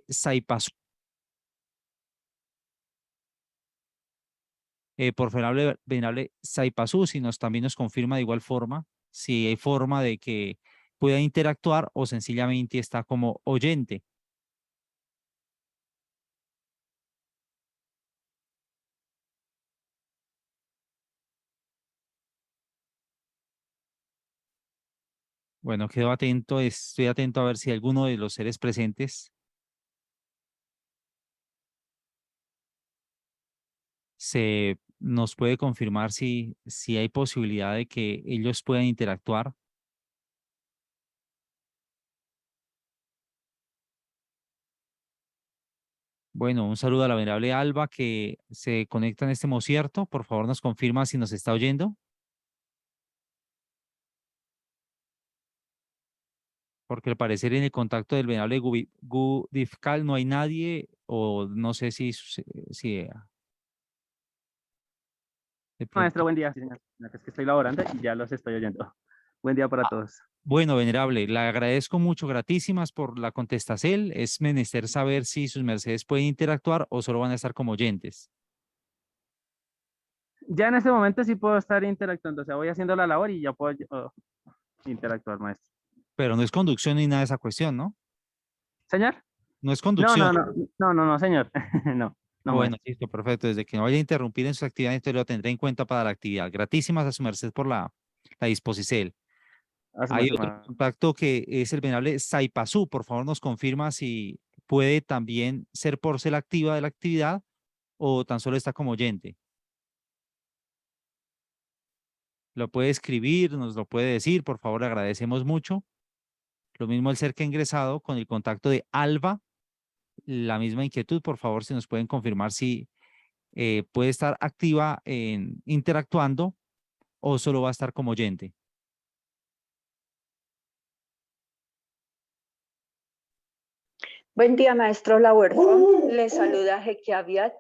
Saipasú. Por venerable Saipasú, si también nos confirma de igual forma si hay forma de que pueda interactuar o sencillamente está como oyente. Bueno, quedo atento, estoy atento a ver si alguno de los seres presentes se nos puede confirmar si hay posibilidad de que ellos puedan interactuar. Bueno, un saludo a la venerable Alba que se conecta en este cierto. Por favor, nos confirma si nos está oyendo, porque al parecer en el contacto del venerable Gudifcal no hay nadie, o no sé si de Maestro, pronto. buen día. Sí, señor. Es que estoy laborando y ya los estoy oyendo. Buen día para Ah, todos. bueno, venerable, le agradezco mucho, gratísimas por la contestación. Es menester saber si sus mercedes pueden interactuar o solo van a estar como oyentes. Ya en este momento sí puedo estar interactuando, o sea, voy haciendo la labor y ya puedo interactuar, maestro. Pero no es conducción ni nada de esa cuestión, ¿no? ¿Señor? No es No, conducción. no, no, no, no, no, señor. No, no, Bueno, maestro. listo, perfecto. Desde que no vaya a interrumpir en sus actividades, entonces lo tendré en cuenta para la actividad. Gratísimas a su merced por la disposición. A su Hay merced, otro contacto que es el venerable Saipasú. Por favor, nos confirma si puede también ser por ser activa de la actividad o tan solo está como oyente. Lo puede escribir, nos lo puede decir, por favor, le agradecemos mucho. Lo mismo el ser que ha ingresado con el contacto de Alba, la misma inquietud, por favor, si nos pueden confirmar si puede estar activa en interactuando o solo va a estar como oyente. Buen día, maestro Lauerton. Le saluda Jeque Aviat.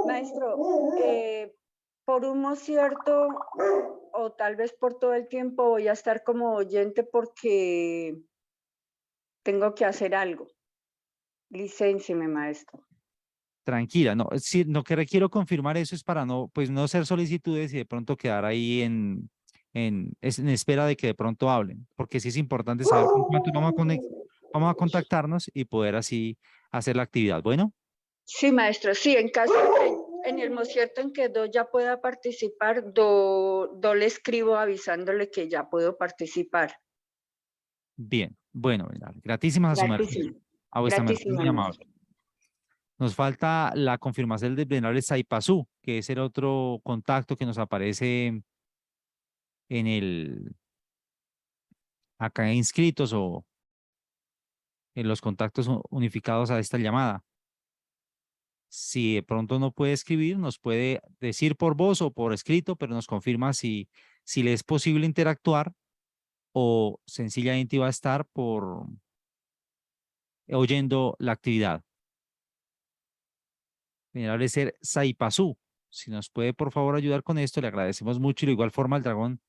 Maestro, por un cierto, o tal vez por todo el tiempo, voy a estar como oyente porque tengo que hacer algo. Licéncieme, maestro. Tranquila, no, si lo que requiero confirmar eso es para no, pues no hacer solicitudes y de pronto quedar ahí en espera de que de pronto hablen, porque sí es importante saber con cuántos vamos a contactarnos y poder así hacer la actividad. Bueno, Sí, maestro, sí, en caso de que en el cierto en que Do ya pueda participar, Do le escribo avisándole que ya puedo participar. bien, bueno, gratísimas a su merced, Gratísimo, a vuestra merced, gratísimo, muy amable. maestro. Nos falta la confirmación del venerable Saipasú, que es el otro contacto que nos aparece en acá inscritos o en los contactos unificados a esta llamada. Si de pronto no puede escribir, nos puede decir por voz o por escrito, pero nos confirma si le es posible interactuar o sencillamente va a estar por oyendo la actividad. Venerable ser Saipasú, si nos puede por favor ayudar con esto, le agradecemos mucho y de igual forma al dragón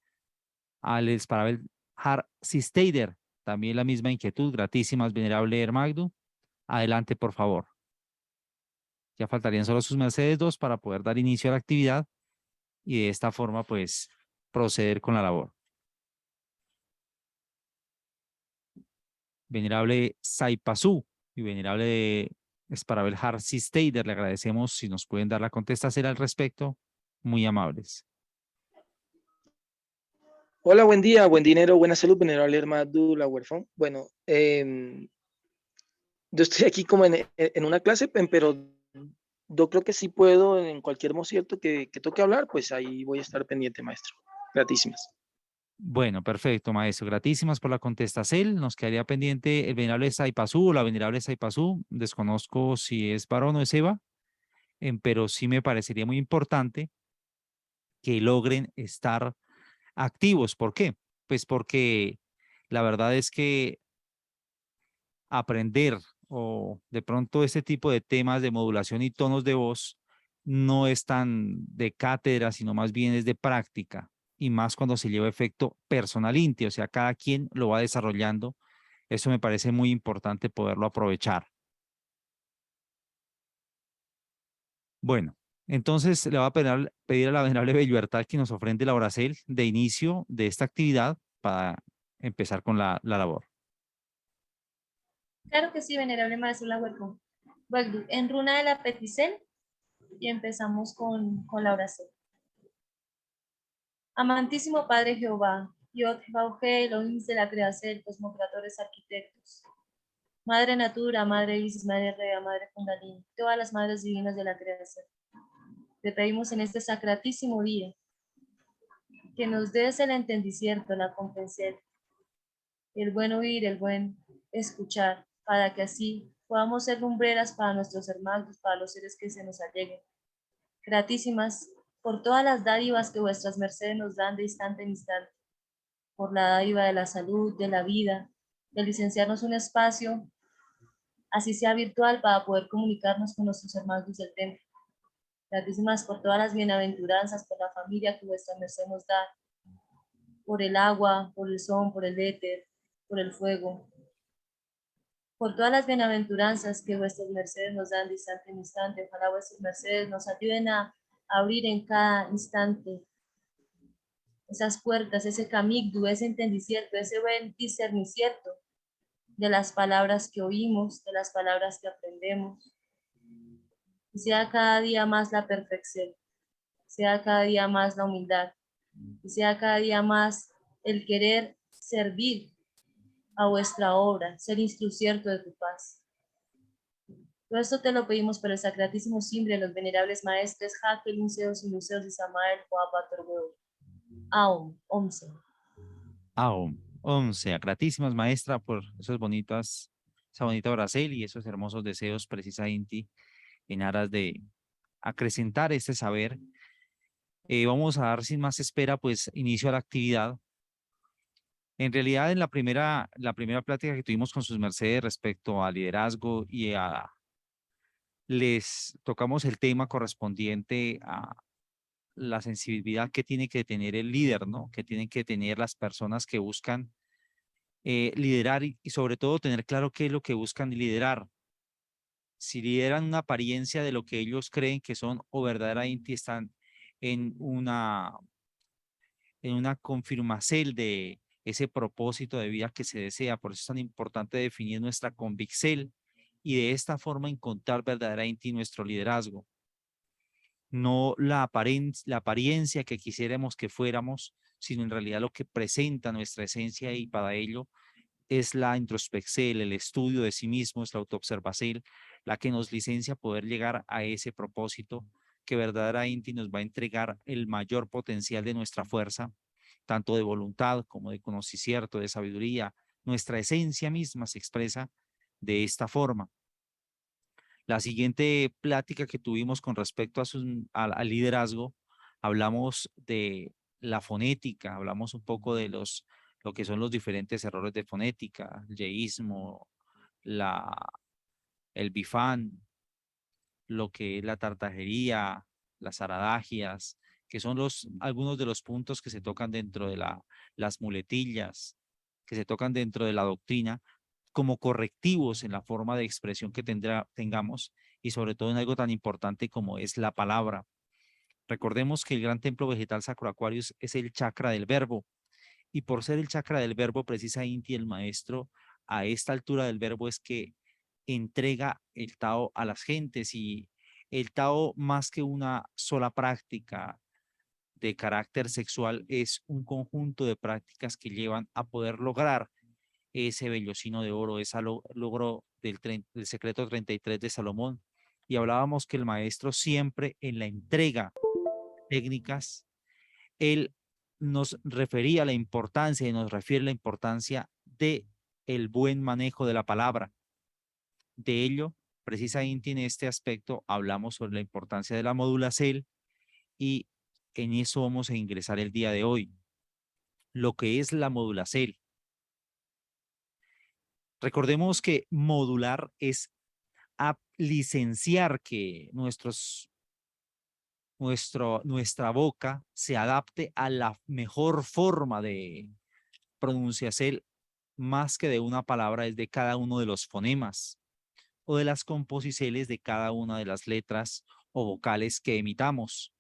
Alex Parabel Har Sistader, también la misma inquietud, gratísimas, venerable Hermagdu. Adelante, por favor. Ya faltarían solo sus mercedes dos para poder dar inicio a la actividad y de esta forma, pues, proceder con la labor. Venerable Saipasú y venerable Esparabel Har Sistader, le agradecemos si nos pueden dar la contestación al respecto. Muy amables. Hola, buen día, buen dinero, buena salud, venerable hermano la huérfana. Bueno, yo estoy aquí como en una clase, pero yo creo que sí puedo en cualquier momento que toque hablar, pues ahí voy a estar pendiente, maestro. Gratísimas. Bueno, perfecto, maestro. Gratísimas por la contestación. Nos quedaría pendiente el venerable Saipasú o la venerable Saipasú. Desconozco si es varón o es Eva, pero sí me parecería muy importante que logren estar activos. ¿Por qué? Pues porque la verdad es que aprender o de pronto este tipo de temas de modulación y tonos de voz no es tan de cátedra, sino más bien es de práctica y más cuando se lleva efecto personal íntimo, o sea, cada quien lo va desarrollando. Eso me parece muy importante poderlo aprovechar. Bueno, entonces le voy a pedir a la venerable Belluertal que nos ofrende la oracel de inicio de esta actividad para empezar con la labor. Claro que sí, venerable maestro Lahuerco. Bueno, en runa de la Peticel y empezamos con la oración. Amantísimo Padre Jehová, Yod Bauge, Elohim de la creación, cosmocratores arquitectos. Madre Natura, Madre Isis, Madre Rea, Madre Kundalini, todas las madres divinas de la creación. Te pedimos en este sacratísimo día que nos des el entendimiento, la comprensión, el buen oír, el buen escuchar, para que así podamos ser lumbreras para nuestros hermanos, para los seres que se nos alleguen. Gratísimas por todas las dádivas que vuestras mercedes nos dan de instante en instante, por la dádiva de la salud, de la vida, de licenciarnos un espacio, así sea virtual, para poder comunicarnos con nuestros hermanos del templo. Gratísimas por todas las bienaventuranzas, por la familia que vuestra merced nos da, por el agua, por el sol, por el éter, por el fuego, por todas las bienaventuranzas que vuestras mercedes nos dan de instante en instante. Ojalá vuestras mercedes nos ayuden a abrir en cada instante esas puertas, ese camigdu, ese entendicierto, ese buen discernicierto de las palabras que oímos, de las palabras que aprendemos. Y sea cada día más la perfección, sea cada día más la humildad, y sea cada día más el querer servir a vuestra obra, ser instrucierto de tu paz. Todo esto te lo pedimos por el sacratísimo simbre de los venerables maestres Jaque, Lunceos y Luceos y Samael, Joapatorgüeo. Aum, 11. Aum, 11. Gratísimas, maestra, por esa bonita oracel y esos hermosos deseos precisamente en aras de acrecentar este saber. Vamos a dar sin más espera, pues, inicio a la actividad. En realidad, en la primera plática que tuvimos con sus mercedes respecto al liderazgo les tocamos el tema correspondiente a la sensibilidad que tiene que tener el líder, ¿no? Que tienen que tener las personas que buscan liderar y sobre todo tener claro qué es lo que buscan liderar. Si lideran una apariencia de lo que ellos creen que son o verdaderamente están en una confirmacel de ese propósito de vida que se desea. Por eso es tan importante definir nuestra convicción y de esta forma encontrar verdaderamente nuestro liderazgo. No la apariencia que quisiéramos que fuéramos, sino en realidad lo que presenta nuestra esencia, y para ello es la introspección, el estudio de sí mismo, es la autoobservación, la que nos licencia a poder llegar a ese propósito que verdaderamente nos va a entregar el mayor potencial de nuestra fuerza, tanto de voluntad como de conocimiento, de sabiduría. Nuestra esencia misma se expresa de esta forma. La siguiente plática que tuvimos con respecto al liderazgo, hablamos de la fonética, hablamos un poco de lo que son los diferentes errores de fonética, el yeísmo, el bifán, lo que es la tartajería, las aradagias, que son algunos de los puntos que se tocan dentro de las muletillas, que se tocan dentro de la doctrina, como correctivos en la forma de expresión que tengamos, y sobre todo en algo tan importante como es la palabra. Recordemos que el gran templo vegetal Sacro Aquarius es el chakra del verbo, y por ser el chakra del verbo, precisa Inti, el maestro, a esta altura del verbo es que entrega el Tao a las gentes, y el Tao, más que una sola práctica de carácter sexual, es un conjunto de prácticas que llevan a poder lograr ese vellocino de oro, ese logro del secreto 33 de Salomón. Y hablábamos que el maestro siempre en la entrega técnicas, él nos refería a la importancia y nos refiere a la importancia de el buen manejo de la palabra. De ello, precisamente en este aspecto, hablamos sobre la importancia de la modulación, y en eso vamos a ingresar el día de hoy. Lo que es la modulación. Recordemos que modular es licenciar que nuestra boca se adapte a la mejor forma de pronunciación, más que de una palabra, es de cada uno de los fonemas o de las composiciones de cada una de las letras o vocales que emitamos.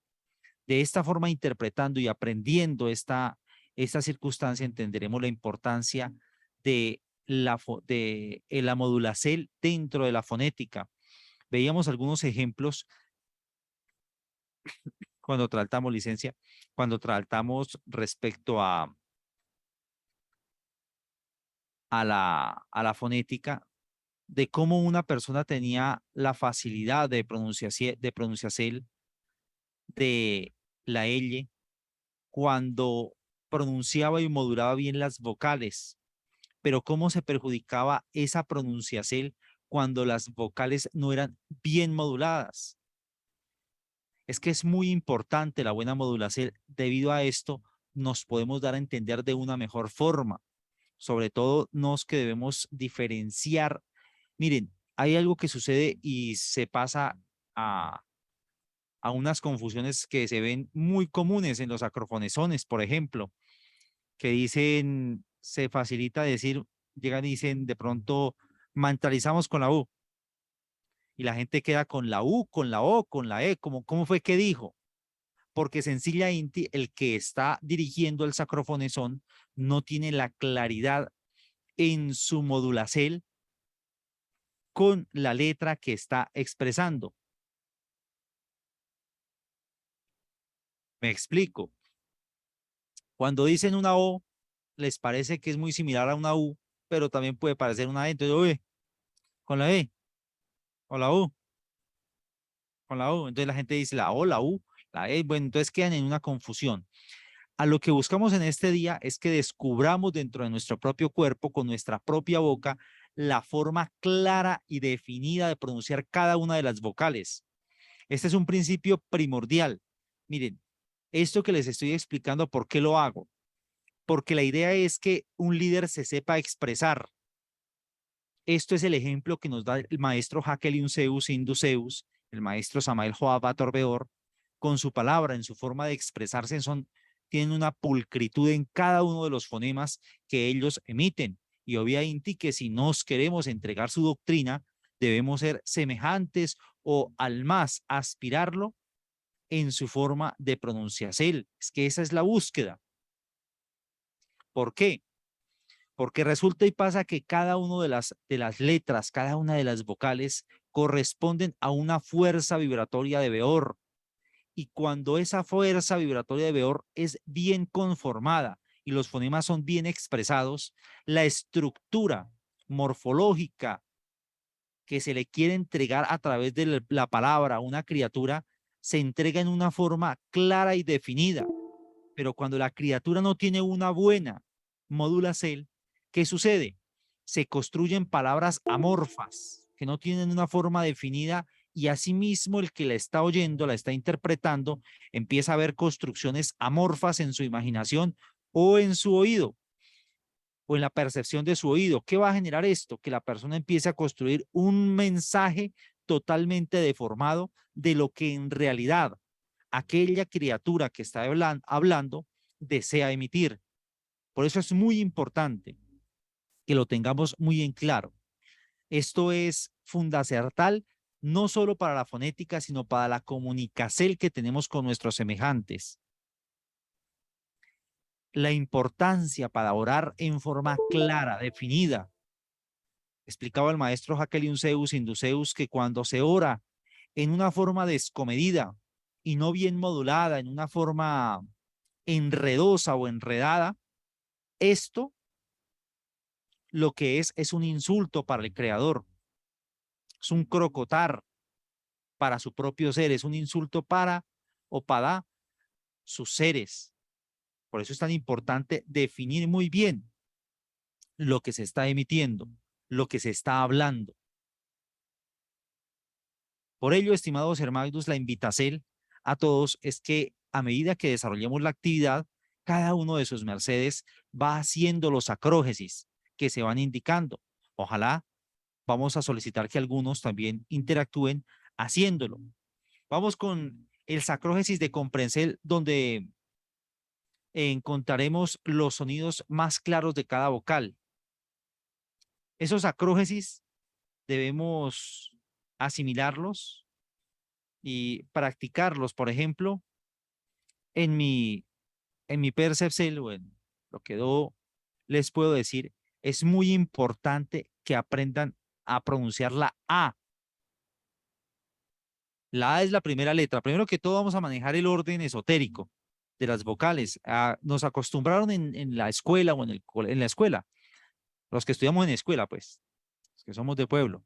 De esta forma, interpretando y aprendiendo esta circunstancia, entenderemos la importancia de la modulacel dentro de la fonética. Veíamos algunos ejemplos cuando tratamos licencia, cuando tratamos respecto a la fonética, de cómo una persona tenía la facilidad de pronunciación de la L cuando pronunciaba y modulaba bien las vocales, pero cómo se perjudicaba esa pronunciación cuando las vocales no eran bien moduladas. Es que es muy importante la buena modulación. Debido a esto, nos podemos dar a entender de una mejor forma. Sobre todo, nos que debemos diferenciar. Miren, hay algo que sucede y se pasa a unas confusiones que se ven muy comunes en los acrofonesones, por ejemplo, que dicen, se facilita decir, llegan y dicen de pronto, mentalizamos con la U. Y la gente queda con la U, con la O, con la E, ¿cómo fue que dijo? Porque sencillamente el que está dirigiendo el sacrofonesón no tiene la claridad en su modulacel con la letra que está expresando. Me explico. Cuando dicen una O, les parece que es muy similar a una U, pero también puede parecer una E. Entonces, oye, con la E, con la U, con la U. Entonces la gente dice la O, la U, la E. Bueno, entonces quedan en una confusión. A lo que buscamos en este día es que descubramos dentro de nuestro propio cuerpo, con nuestra propia boca, la forma clara y definida de pronunciar cada una de las vocales. Este es un principio primordial. Miren, esto que les estoy explicando, ¿por qué lo hago? Porque la idea es que un líder se sepa expresar. Esto es el ejemplo que nos da el maestro Hakeliun Zeus Induceus, el maestro Samael Joab Torbeor, con su palabra, en su forma de expresarse, tienen una pulcritud en cada uno de los fonemas que ellos emiten. Y obviamente que si nos queremos entregar su doctrina, debemos ser semejantes o al más aspirarlo en su forma de pronunciación. Es que esa es la búsqueda. ¿Por qué? Porque resulta y pasa que cada una de las letras, cada una de las vocales corresponden a una fuerza vibratoria de Beor. Y cuando esa fuerza vibratoria de Beor es bien conformada y los fonemas son bien expresados, la estructura morfológica que se le quiere entregar a través de la palabra a una criatura se entrega en una forma clara y definida. Pero cuando la criatura no tiene una buena modulación, ¿qué sucede? Se construyen palabras amorfas que no tienen una forma definida y asimismo el que la está oyendo, la está interpretando, empieza a ver construcciones amorfas en su imaginación o en su oído o en la percepción de su oído. ¿Qué va a generar esto? Que la persona empiece a construir un mensaje totalmente deformado de lo que en realidad aquella criatura que está hablando desea emitir. Por eso es muy importante que lo tengamos muy en claro. Esto es fundacional no solo para la fonética, sino para la comunicación que tenemos con nuestros semejantes. La importancia para orar en forma clara, definida. Explicaba el maestro Hakeliun Zeus Induceus que cuando se ora en una forma descomedida y no bien modulada, en una forma enredosa o enredada, esto lo que es un insulto para el creador, es un crocotar para su propio ser, es un insulto para sus seres. Por eso es tan importante definir muy bien lo que se está emitiendo, lo que se está hablando. Por ello, estimados hermanos, la invitación a todos es que a medida que desarrollemos la actividad, cada uno de sus mercedes va haciendo los acrógesis que se van indicando. Ojalá vamos a solicitar que algunos también interactúen haciéndolo. Vamos con el sacrógesis de comprensel, donde encontraremos los sonidos más claros de cada vocal. Esos acrógesis debemos asimilarlos y practicarlos, por ejemplo, en mi Percepcel o en lo que les puedo decir, es muy importante que aprendan a pronunciar la A. La A es la primera letra. Primero que todo vamos a manejar el orden esotérico de las vocales. Nos acostumbraron en la escuela o en la escuela, los que estudiamos en escuela, pues, los que somos de pueblo,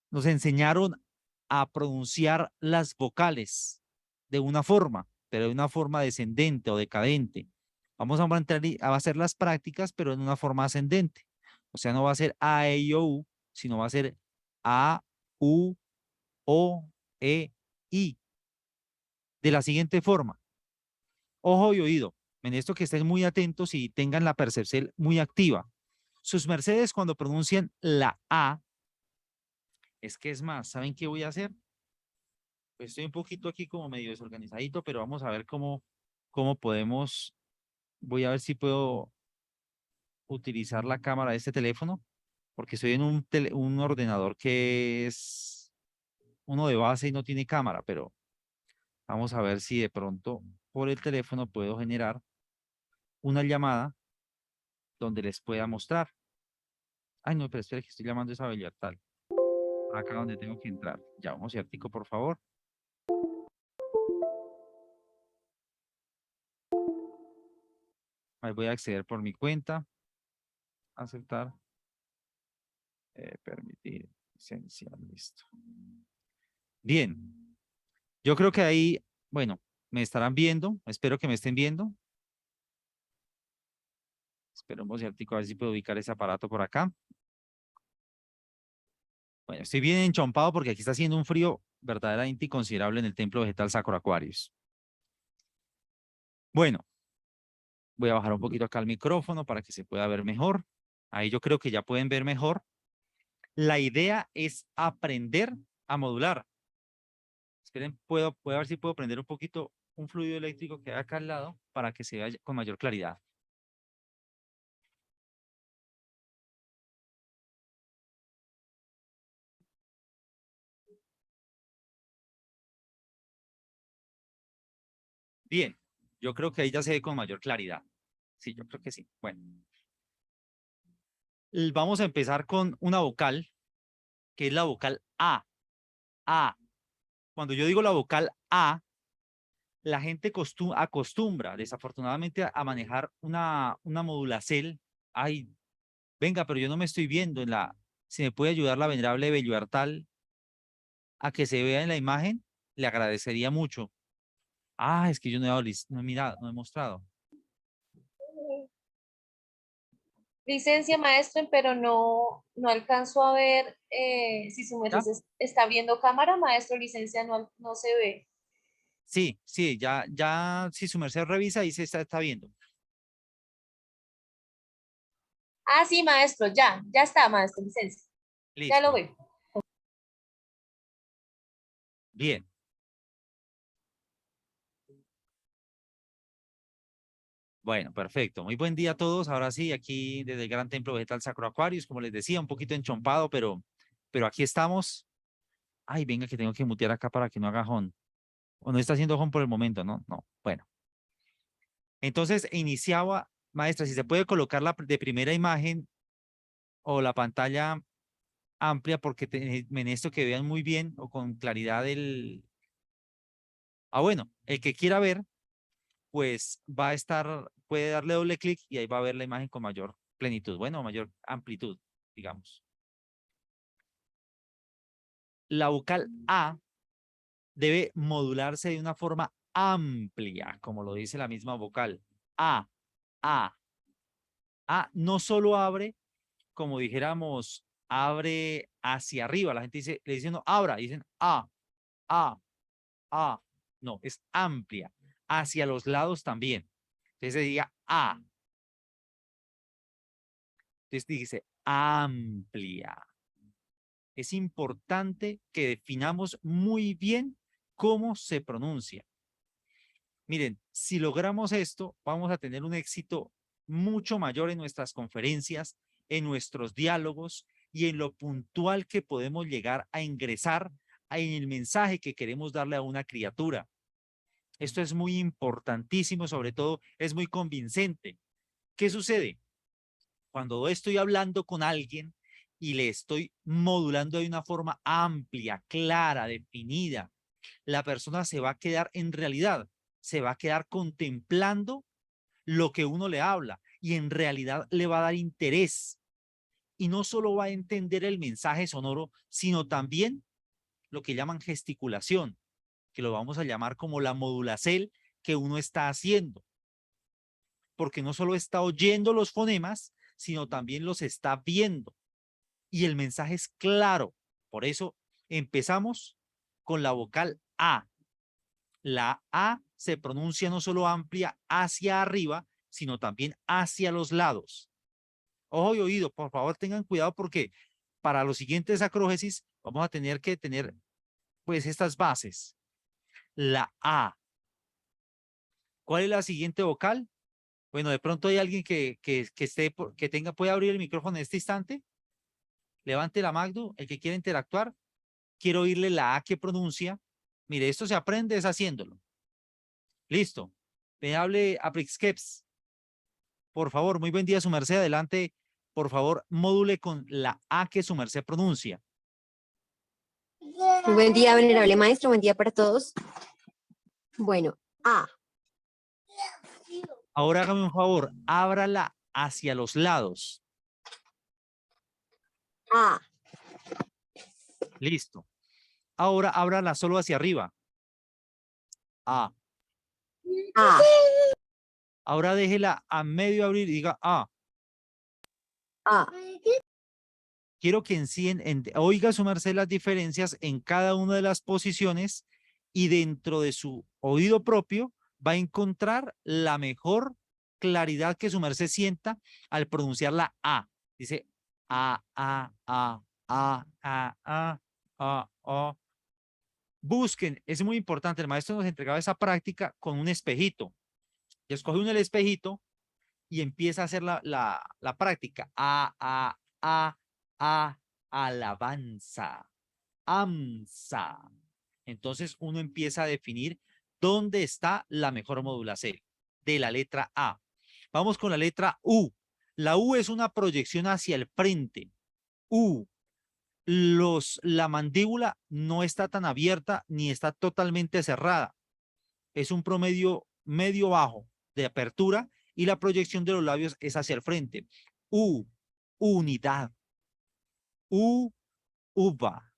nos enseñaron a pronunciar las vocales de una forma, pero de una forma descendente o decadente. Vamos a entrar a hacer las prácticas, pero en una forma ascendente. O sea, no va a ser A, E, I, O, U, sino va a ser A, U, O, E, I. De la siguiente forma. Ojo y oído. En esto que estén muy atentos y tengan la percepción muy activa. Sus mercedes cuando pronuncian la A, es que es más, ¿saben qué voy a hacer? Pues estoy un poquito aquí como medio desorganizadito, pero vamos a ver cómo podemos, voy a ver si puedo utilizar la cámara de este teléfono, porque estoy en un ordenador que es uno de base y no tiene cámara, pero vamos a ver si de pronto por el teléfono puedo generar una llamada donde les pueda mostrar. Ay, no, pero espera que estoy llamando a esa tal. Acá donde tengo que entrar. Ya, vamos ciertico, por favor. Ahí voy a acceder por mi cuenta. Aceptar. Permitir. Esencial, listo. Bien. Yo creo que ahí, bueno, me estarán viendo. Espero que me estén viendo. Espero un ciertico a ver si puedo ubicar ese aparato por acá. Bueno, estoy bien enchompado porque aquí está haciendo un frío verdaderamente inconsiderable en el templo vegetal Sacro Aquarius. Bueno, voy a bajar un poquito acá el micrófono para que se pueda ver mejor. Ahí yo creo que ya pueden ver mejor. La idea es aprender a modular. Esperen, puedo ver si puedo prender un poquito un fluido eléctrico que hay acá al lado para que se vea con mayor claridad. Bien, yo creo que ahí ya se ve con mayor claridad. Sí, yo creo que sí. Bueno. Vamos a empezar con una vocal, que es la vocal A. A. Cuando yo digo la vocal A, la gente acostumbra, desafortunadamente, a manejar una modulacel. Ay, venga, pero yo no me estoy viendo si me puede ayudar la venerable Belluartal a que se vea en la imagen, le agradecería mucho. Ah, es que yo no he dado, no he mirado, no he mostrado. Licencia, maestro, pero no alcanzo a ver si su ¿Ya? merced está viendo cámara, maestro, licencia no se ve. Sí, sí, ya, si su merced revisa, ahí se está viendo. Ah, sí, maestro, ya está, maestro, licencia. Ya lo Listo. veo. Bien. Bueno, perfecto. Muy buen día a todos. Ahora sí, aquí desde el Gran Templo Vegetal Sacro Aquarius, como les decía, un poquito enchompado, pero aquí estamos. Ay, venga, que tengo que mutear acá para que no haga hon. O no está haciendo hon por el momento, ¿no? No. Bueno. Entonces, iniciaba, maestra, si se puede colocar la de primera imagen o la pantalla amplia, porque en esto que vean muy bien o con claridad el... Ah, bueno, el que quiera ver, pues va a estar, puede darle doble clic y ahí va a ver la imagen con mayor plenitud, bueno, mayor amplitud, digamos. La vocal A debe modularse de una forma amplia, como lo dice la misma vocal. A, A. A no solo abre, como dijéramos, abre hacia arriba. La gente dice, le dicen no, abra, dicen A, A, A. No, es amplia. Hacia los lados también. Entonces se diga A. Entonces dice amplia. Es importante que definamos muy bien cómo se pronuncia. Miren, si logramos esto, vamos a tener un éxito mucho mayor en nuestras conferencias, en nuestros diálogos y en lo puntual que podemos llegar a ingresar en el mensaje que queremos darle a una criatura. Esto es muy importantísimo, sobre todo es muy convincente. ¿Qué sucede? Cuando estoy hablando con alguien y le estoy modulando de una forma amplia, clara, definida, la persona se va a quedar en realidad, se va a quedar contemplando lo que uno le habla y en realidad le va a dar interés. Y no solo va a entender el mensaje sonoro, sino también lo que llaman gesticulación, que lo vamos a llamar como la modulacel que uno está haciendo. Porque no solo está oyendo los fonemas, sino también los está viendo. Y el mensaje es claro. Por eso empezamos con la vocal A. La A se pronuncia no solo amplia hacia arriba, sino también hacia los lados. Ojo y oído, por favor tengan cuidado porque para los siguientes acrógesis vamos a tener que tener pues estas bases. La A. ¿Cuál es la siguiente vocal? Bueno, de pronto hay alguien que puede abrir el micrófono en este instante. Levante la Magdu, el que quiera interactuar. Quiero oírle la A que pronuncia. Mire, esto se aprende es haciéndolo. Listo. Me hable Aprixkeps. Por favor, muy buen día, su merced. Adelante, por favor, módule con la A que su merced pronuncia. Muy buen día, venerable maestro. Buen día para todos. Bueno, A. Ahora hágame un favor, ábrala hacia los lados. A. Listo. Ahora ábrala solo hacia arriba. A. A. Ahora déjela a medio abrir y diga A. A. Quiero que oiga su merced las diferencias en cada una de las posiciones y dentro de su oído propio va a encontrar la mejor claridad que su merced sienta al pronunciar la A. Dice A, A, A, A, A, A, A, A. Busquen, es muy importante, el maestro nos entregaba esa práctica con un espejito. Y escoge uno el espejito y empieza a hacer la práctica. A, alabanza, amsa. Entonces uno empieza a definir dónde está la mejor modulación de la letra A. Vamos con la letra U. La U es una proyección hacia el frente. U. La mandíbula no está tan abierta ni está totalmente cerrada. Es un promedio medio bajo de apertura y la proyección de los labios es hacia el frente. U. Unidad. U. Uva.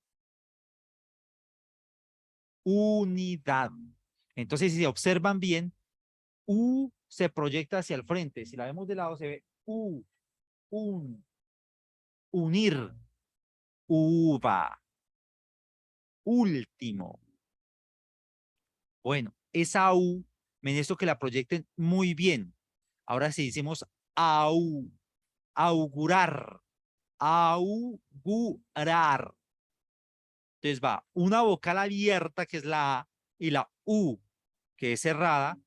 Unidad. Entonces, si se observan bien, U se proyecta hacia el frente. Si la vemos de lado, se ve U, unir, uva, último. Bueno, esa U, me necesito que la proyecten muy bien. Ahora si decimos au, augurar, augurar. Entonces va una vocal abierta, que es la A, y la U, que es cerrada,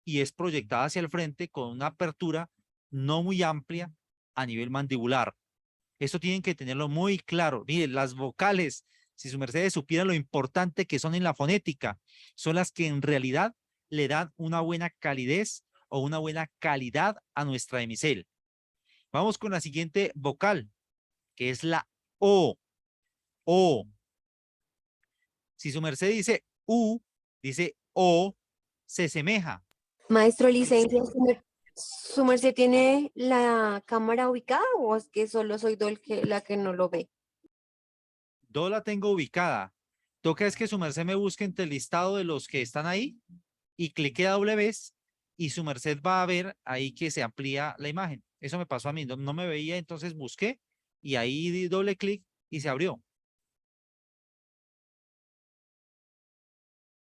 y es proyectada hacia el frente con una apertura no muy amplia a nivel mandibular. Esto tienen que tenerlo muy claro. Miren, las vocales, si su mercedes supieran lo importante que son en la fonética, son las que en realidad le dan una buena calidez o una buena calidad a nuestra hemicel. Vamos con la siguiente vocal, que es la O. O. Si su merced dice U, dice O, se semeja. Maestro, licencia, ¿su merced tiene la cámara ubicada o es que solo soy yo la que no lo ve? Yo la tengo ubicada. Toca es que su merced me busque entre el listado de los que están ahí y clique a doble vez y su merced va a ver ahí que se amplía la imagen. Eso me pasó a mí, no me veía, entonces busqué y ahí di doble clic y se abrió.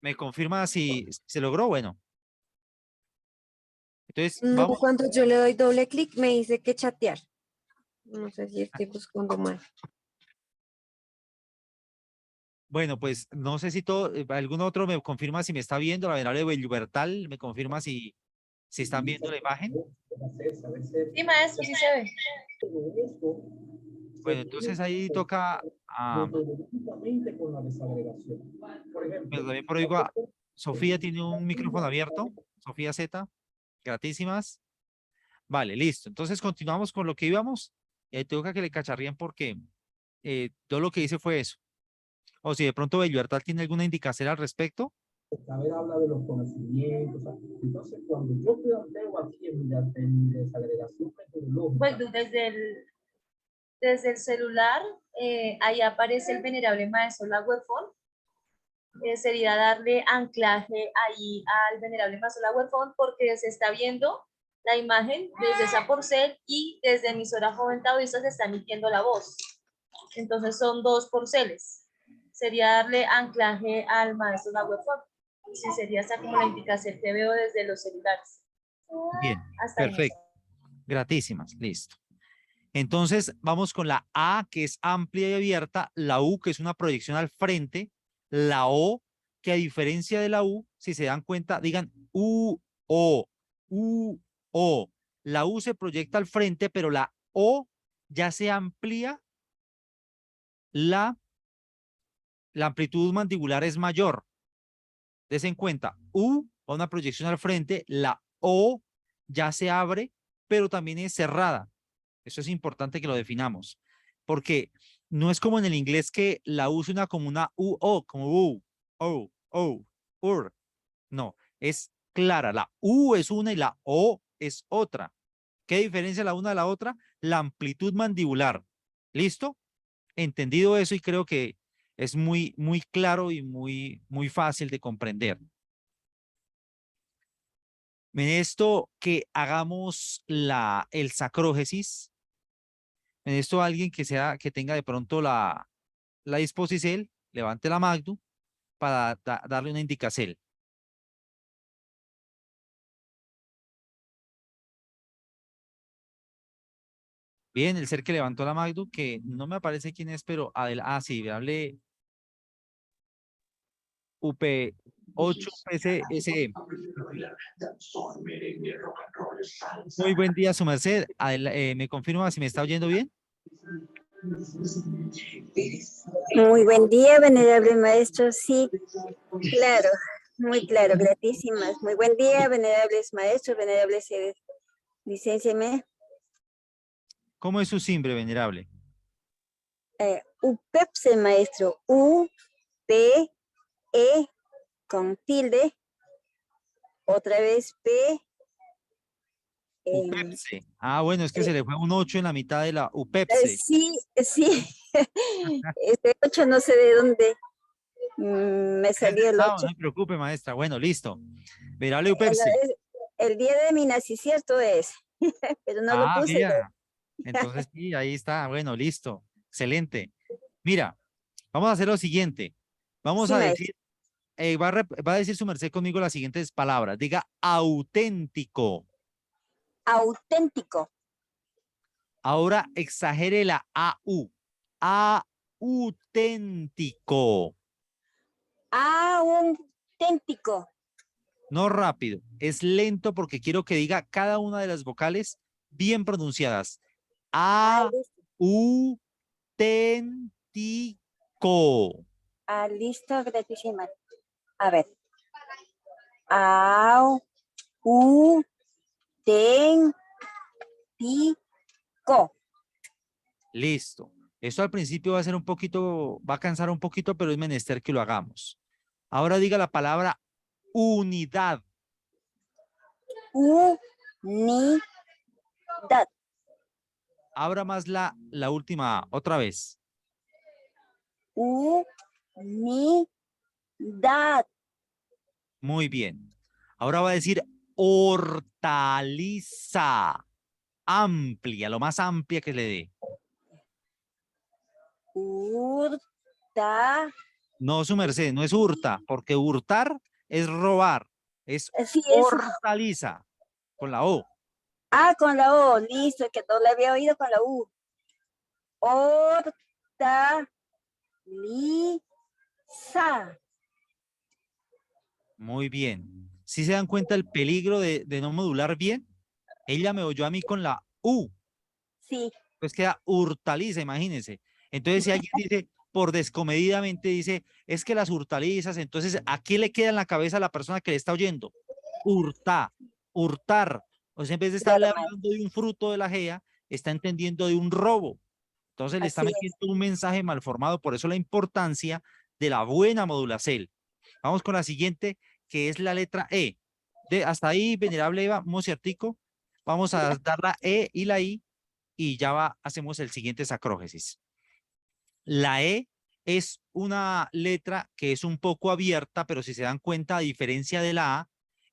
¿Me confirma si se logró? Bueno. Entonces, No, vamos. cuando yo le doy doble clic me dice que chatear. No sé si estoy buscando mal. Bueno, pues no sé si algún otro me confirma si me está viendo, la venerable Bellubertal me confirma si están viendo la imagen. Sí, maestro, sí se ve. Bueno, entonces ahí toca, pero también por ahí digo, Sofía tiene un micrófono abierto, Sofía Z, gratísimas. Vale, listo. Entonces continuamos con lo que íbamos. Toca que le cacharrían porque todo lo que hice fue eso. O si de pronto Belluertal tiene alguna indicación al respecto. Saber habla de los conocimientos. Entonces, cuando yo planteo aquí en mi desagregación metodológica, Pues desde el celular, ahí aparece el venerable maestro Laguerfont. Sería darle anclaje ahí al venerable maestro Laguerfont porque se está viendo la imagen desde esa porcel y desde emisora joven taoísta se está emitiendo la voz. Entonces son dos porceles. Sería darle anclaje al maestro Laguerfont. Sí, sería esa como la indicación que veo desde los celulares. Bien, Hasta ahí. perfecto. Gratísimas, listo. Entonces vamos con la A, que es amplia y abierta, la U, que es una proyección al frente, la O, que a diferencia de la U, si se dan cuenta, digan U, O, U, O. La U se proyecta al frente, pero la O ya se amplía, la amplitud mandibular es mayor. Des en cuenta, U va una proyección al frente, la O ya se abre, pero también es cerrada. Eso es importante que lo definamos, porque no es como en el inglés que la U suena como una U-O, como U, O, O, UR. No, es clara. La U es una y la O es otra. ¿Qué diferencia la una de la otra? La amplitud mandibular. ¿Listo? Entendido eso y creo que es muy, muy claro y muy fácil de comprender. En esto que hagamos el sacrógesis, en esto alguien que tenga de pronto la disposicel, levante la magdu para darle una indicacel. Bien, el ser que levantó la magdu, que no me aparece quién es, pero sí, hable UP8PCSE. Muy buen día, su merced. ¿Me confirma si me está oyendo bien? Muy buen día, venerable maestro. Sí, claro, muy claro, gratísimas. Muy buen día, venerables maestros, venerables seres. Licénciame. ¿Cómo es su simbre, venerable? UPEPSE, maestro. U-P-E con tilde. Otra vez P. UPEPSE. Bueno, es que se le fue un 8 en la mitad de la UPEPSE. Sí, sí. Este 8 no sé de dónde me salió el 8. No se preocupe, maestra. Bueno, listo. Venerable UPEPSE. El día de mi nacimiento es, pero no lo puse. Mira. Entonces, sí, ahí está. Bueno, listo. Excelente. Mira, vamos a hacer lo siguiente. Vamos Sí, a maestro. decir, va a decir su merced conmigo las siguientes palabras. Diga auténtico. Auténtico. Ahora exagere la AU. Auténtico. Auténtico. No rápido, es lento porque quiero que diga cada una de las vocales bien pronunciadas. Auténtico. Listo, gratísima. A ver. Auténtico. Listo. Esto al principio va a ser un poquito, va a cansar un poquito, pero es menester que lo hagamos. Ahora diga la palabra unidad. Unidad. Abra más la última A, otra vez. Unidad. Muy bien. Ahora va a decir hortaliza. Amplia, lo más amplia que le dé. Hurta. No, su merced, no es hurta, porque hurtar es robar. Es Sí, eso. hortaliza, con la O. Con la O, listo, que no la había oído con la U. Hortaliza. Muy bien. ¿Sí se dan cuenta el peligro de no modular bien? Ella me oyó a mí con la U, Sí. Pues queda hurtaliza, imagínense. Entonces, si alguien dice, por descomedidamente dice, es que las hurtalizas, entonces, ¿a qué le queda en la cabeza a la persona que le está oyendo? Hurtar. O sea, en vez de estarle Claro, maestro. hablando de un fruto de la GEA, está entendiendo de un robo. Entonces, le está Así es. metiendo un mensaje mal formado. Por eso la importancia de la buena modulacel. Vamos con la siguiente, que es la letra E. Hasta ahí, venerable Eva, un ciertico. Vamos a dar la E y la I y ya hacemos el siguiente sacrógesis. La E es una letra que es un poco abierta, pero si se dan cuenta, a diferencia de la A,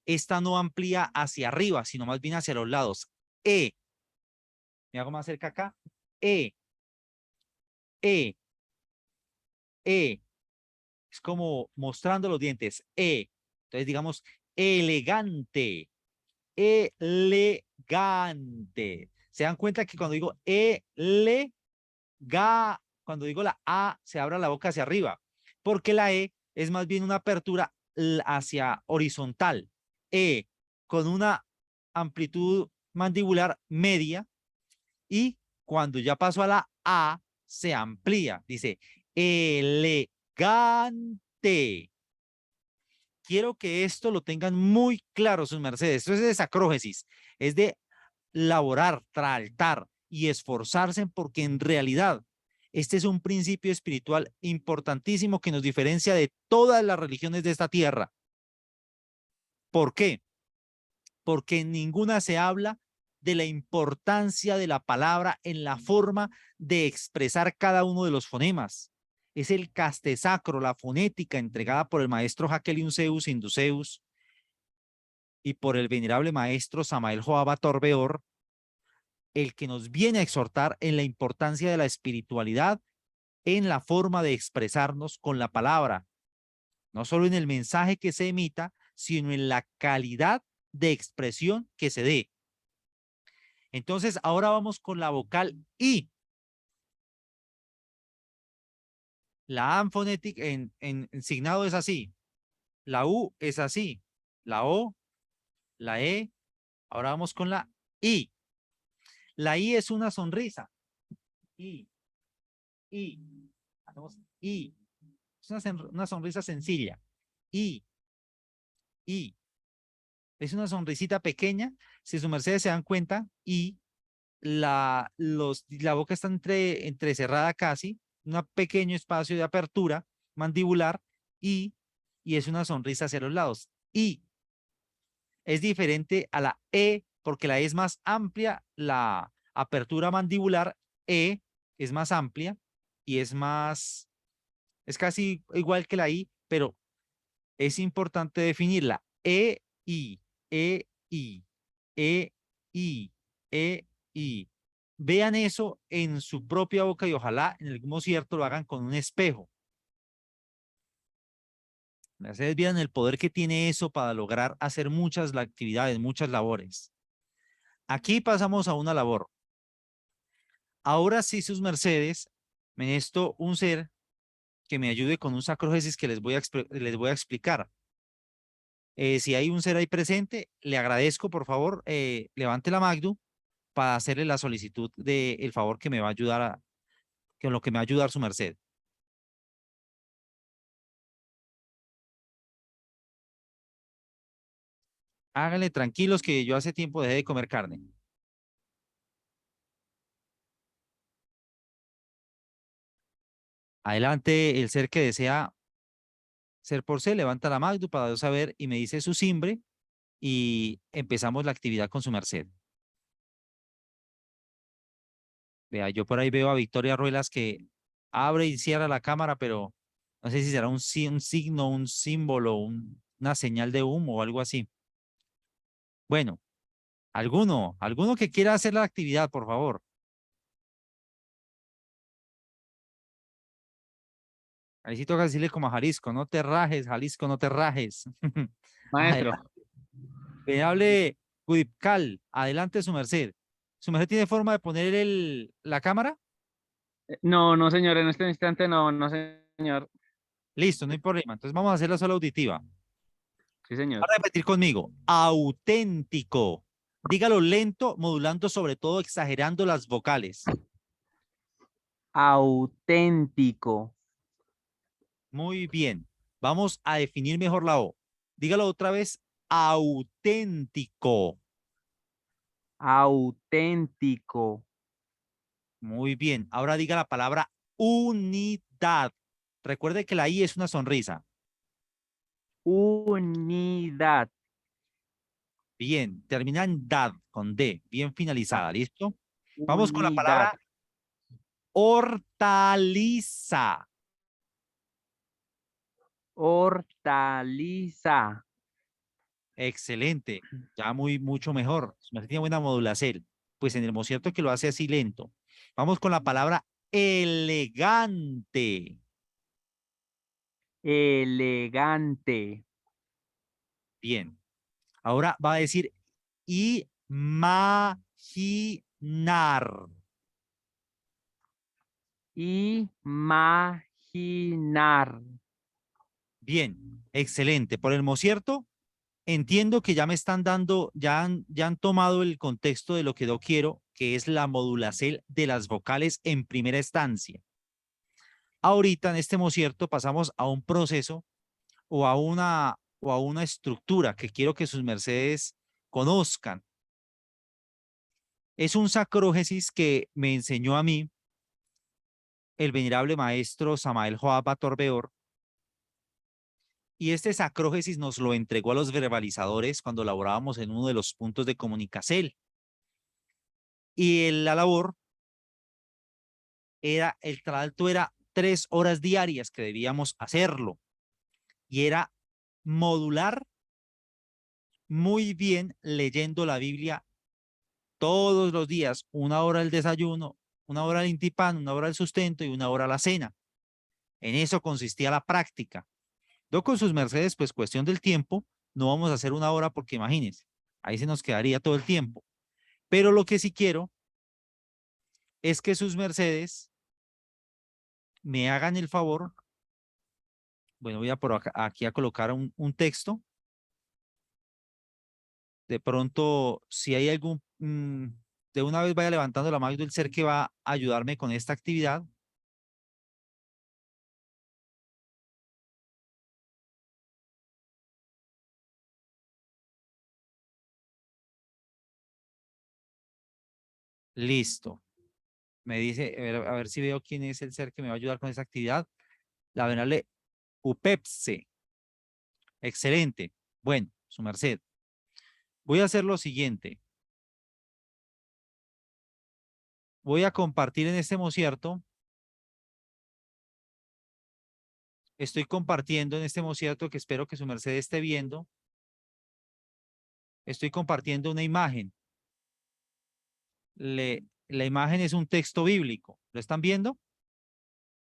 esta no amplía hacia arriba, sino más bien hacia los lados. E. Me hago más cerca acá. E. E. E. Es como mostrando los dientes. E. Entonces, digamos, elegante. Elegante. Se dan cuenta que cuando digo cuando digo la A, se abra la boca hacia arriba, porque la E es más bien una apertura hacia horizontal. E con una amplitud mandibular media y cuando ya paso a la A, se amplía. Dice, elegante. Quiero que esto lo tengan muy claro, sus mercedes. Esto es de sacrógesis, es de laborar, traltar y esforzarse porque en realidad este es un principio espiritual importantísimo que nos diferencia de todas las religiones de esta tierra. ¿Por qué? Porque en ninguna se habla de la importancia de la palabra en la forma de expresar cada uno de los fonemas. Es el castesacro, la fonética entregada por el maestro Jacqueline Zeus Induceus y por el venerable maestro Samael Joaba Torbeor, el que nos viene a exhortar en la importancia de la espiritualidad en la forma de expresarnos con la palabra, no solo en el mensaje que se emita, sino en la calidad de expresión que se dé. Entonces, ahora vamos con la vocal I. La A fonética en signado es así. La U es así. La O, la E. Ahora vamos con la I. La I es una sonrisa. I. Hacemos I. Es una sonrisa sencilla. I. Es una sonrisita pequeña. Si sus mercedes se dan cuenta, y la boca está entrecerrada casi, un pequeño espacio de apertura mandibular y es una sonrisa hacia los lados. Y es diferente a la E porque la E es más amplia, la apertura mandibular es más amplia y es casi igual que la I, pero es importante definirla. I. Vean eso en su propia boca y ojalá en el mismo cierto lo hagan con un espejo. Ustedes vean el poder que tiene eso para lograr hacer muchas actividades, muchas labores. Aquí pasamos a una labor. Ahora sí, sus mercedes, me necesito un ser que me ayude con un sacrógesis que les voy a explicar. Si hay un ser ahí presente, le agradezco, por favor, levante la Magdu para hacerle la solicitud del favor que me va a ayudar con lo que me va a ayudar su merced. Háganle tranquilos que yo hace tiempo dejé de comer carne. Adelante, el ser que desea ser por ser, levanta la Magdu para yo saber y me dice su simbre y empezamos la actividad con su merced. Vea, yo por ahí veo a Victoria Ruelas que abre y cierra la cámara, pero no sé si será un signo, un símbolo, una señal de humo o algo así. Bueno, alguno que quiera hacer la actividad, por favor. Ahí sí toca decirle como a Jalisco, no te rajes, Jalisco, no te rajes. Maestro. Que hable Gudipcal, adelante su merced. ¿Su merced tiene forma de poner la cámara? No, no, señor, en este instante no, no, señor. Listo, no hay problema. Entonces vamos a hacer la sola auditiva. Sí, señor. Va a repetir conmigo. Auténtico. Dígalo lento, modulando sobre todo, exagerando las vocales. Auténtico. Muy bien. Vamos a definir mejor la O. Dígalo otra vez. Auténtico. Auténtico. Muy bien. Ahora diga la palabra unidad. Recuerde que la I es una sonrisa. Unidad. Bien. Termina en dad, con D. Bien finalizada. ¿Listo? Vamos con la Unidad. palabra hortaliza. Hortaliza. Excelente. Ya mucho mejor. Me tiene buena modulación. Pues en el concierto que lo hace así lento. Vamos con la palabra elegante. Elegante. Bien. Ahora va a decir imaginar. Imaginar. Bien, excelente. Por el cierto, entiendo que ya me están dando, ya han tomado el contexto de lo que yo quiero, que es la modulación de las vocales en primera instancia. Ahorita en este concierto pasamos a un proceso o a una estructura que quiero que sus mercedes conozcan. Es un sacrógesis que me enseñó a mí el venerable maestro Samael Joab Torbeor, y este sacrógesis nos lo entregó a los verbalizadores cuando laborábamos en uno de los puntos de Comunicacel. Y la labor era, el trato era 3 horas diarias que debíamos hacerlo. Y era modular muy bien leyendo la Biblia todos los días, 1 hora el desayuno, 1 hora el intipán, 1 hora el sustento y 1 hora la cena. En eso consistía la práctica. Yo con sus mercedes, pues cuestión del tiempo, no vamos a hacer 1 hora porque imagínense, ahí se nos quedaría todo el tiempo. Pero lo que sí quiero es que sus mercedes me hagan el favor. Bueno, voy a por acá, aquí a colocar un texto. De pronto, si hay algún, de una vez vaya levantando la mano del ser que va a ayudarme con esta actividad. Listo. Me dice, a ver si veo quién es el ser que me va a ayudar con esa actividad. La venerable UPEPSE. Excelente. Bueno, su merced. Voy a hacer lo siguiente. Voy a compartir en este concierto. Estoy compartiendo en este concierto que espero que su merced esté viendo. Estoy compartiendo una imagen. La imagen es un texto bíblico. ¿Lo están viendo?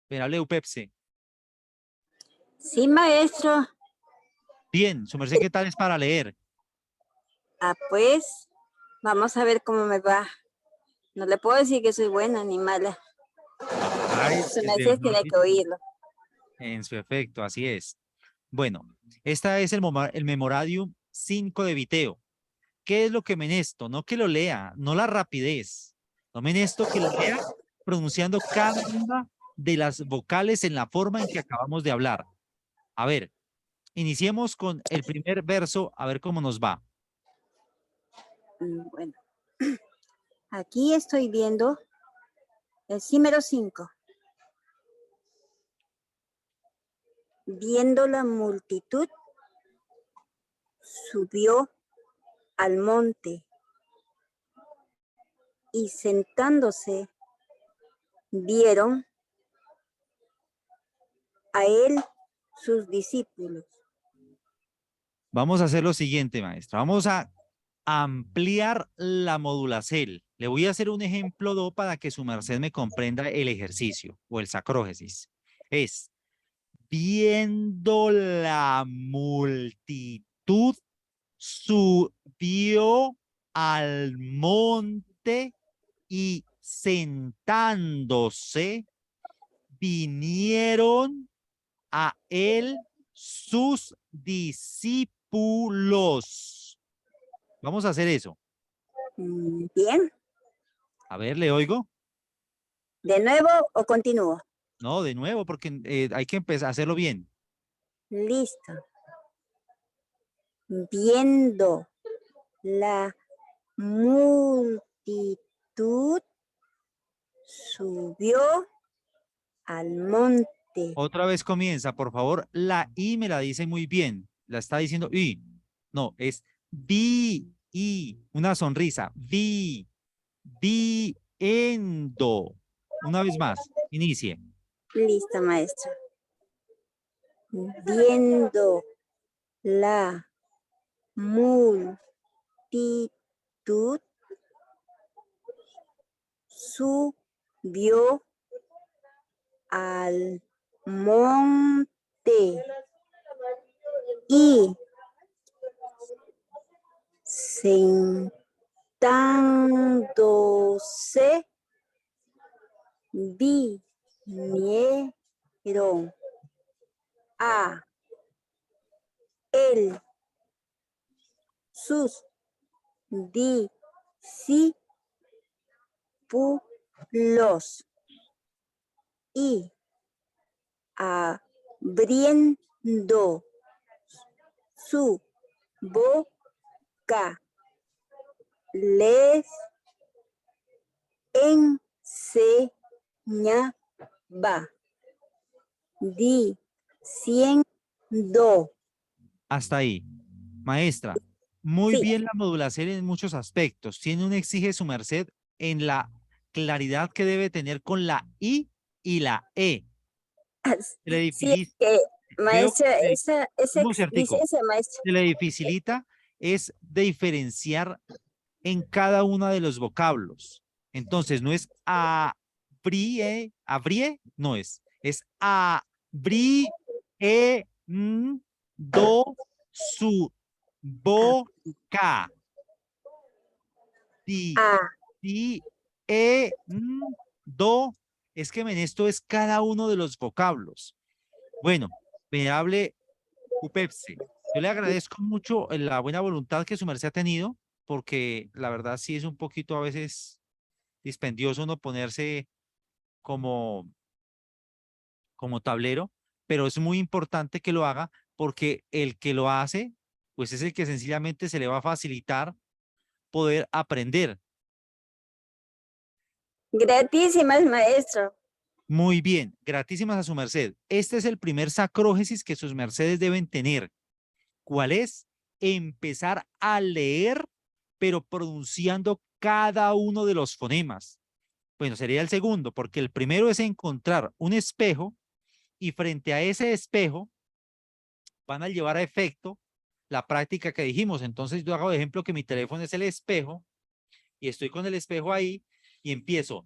Venerable UPEPSE. Sí, maestro. Bien, su merced, ¿qué tal es para leer? Ah, pues, vamos a ver cómo me va. No le puedo decir que soy buena ni mala. Ay, Su merced tiene que oírlo. en su efecto, así es. Bueno, esta es el Memoradium 5 de Viteo. ¿Qué es lo que menesto? No que lo lea, no la rapidez. No menesto que lo lea pronunciando cada una de las vocales en la forma en que acabamos de hablar. A ver, iniciemos con el primer verso, a ver cómo nos va. Bueno, aquí estoy viendo el número 5. Viendo la multitud, subió al monte y sentándose, vieron a él sus discípulos. Vamos a hacer lo siguiente, maestra. Vamos a ampliar la modulacel. Le voy a hacer un ejemplo para que su merced me comprenda el ejercicio o el sacrógesis. Es viendo la multitud, subió al monte y sentándose, vinieron a él sus discípulos. Vamos a hacer eso. Bien. A ver, ¿le oigo? ¿De nuevo o continúo? No, de nuevo, porque hay que empezar a hacerlo bien. Listo. Viendo la multitud, subió al monte. Otra vez comienza, por favor. La I me la dice muy bien. La está diciendo I. No, es vi, I. Una sonrisa. Vi, viendo. Una vez más. Inicie. Listo, maestro. Viendo la multitud, subió al monte y sentándose vinieron a él sus discípulos y abriendo su boca les enseñaba diciendo. Hasta ahí. Maestra, muy Sí. bien la modulación en muchos aspectos. Tiene un exige su merced en la claridad que debe tener con la I y la E. Sí, es que, maestra, esa Un certico. licencia, maestra. Se le dificilita es diferenciar en cada uno de los vocablos. Entonces, no es abrie, no es abri, do, su, boca, di, do, es que en esto es cada uno de los vocablos. Bueno, venerable UPEPSE, yo le agradezco mucho la buena voluntad que su merced ha tenido, porque la verdad sí es un poquito a veces dispendioso uno ponerse como, como tablero, pero es muy importante que lo haga porque el que lo hace, pues es el que sencillamente se le va a facilitar poder aprender. Gratísimas, maestro. Muy bien, gratísimas a su merced. Este es el primer sacrógesis que sus mercedes deben tener. ¿Cuál es? Empezar a leer, pero pronunciando cada uno de los fonemas. Bueno, sería el segundo, porque el primero es encontrar un espejo y frente a ese espejo van a llevar a efecto la práctica que dijimos. Entonces yo hago de ejemplo que mi teléfono es el espejo y estoy con el espejo ahí y empiezo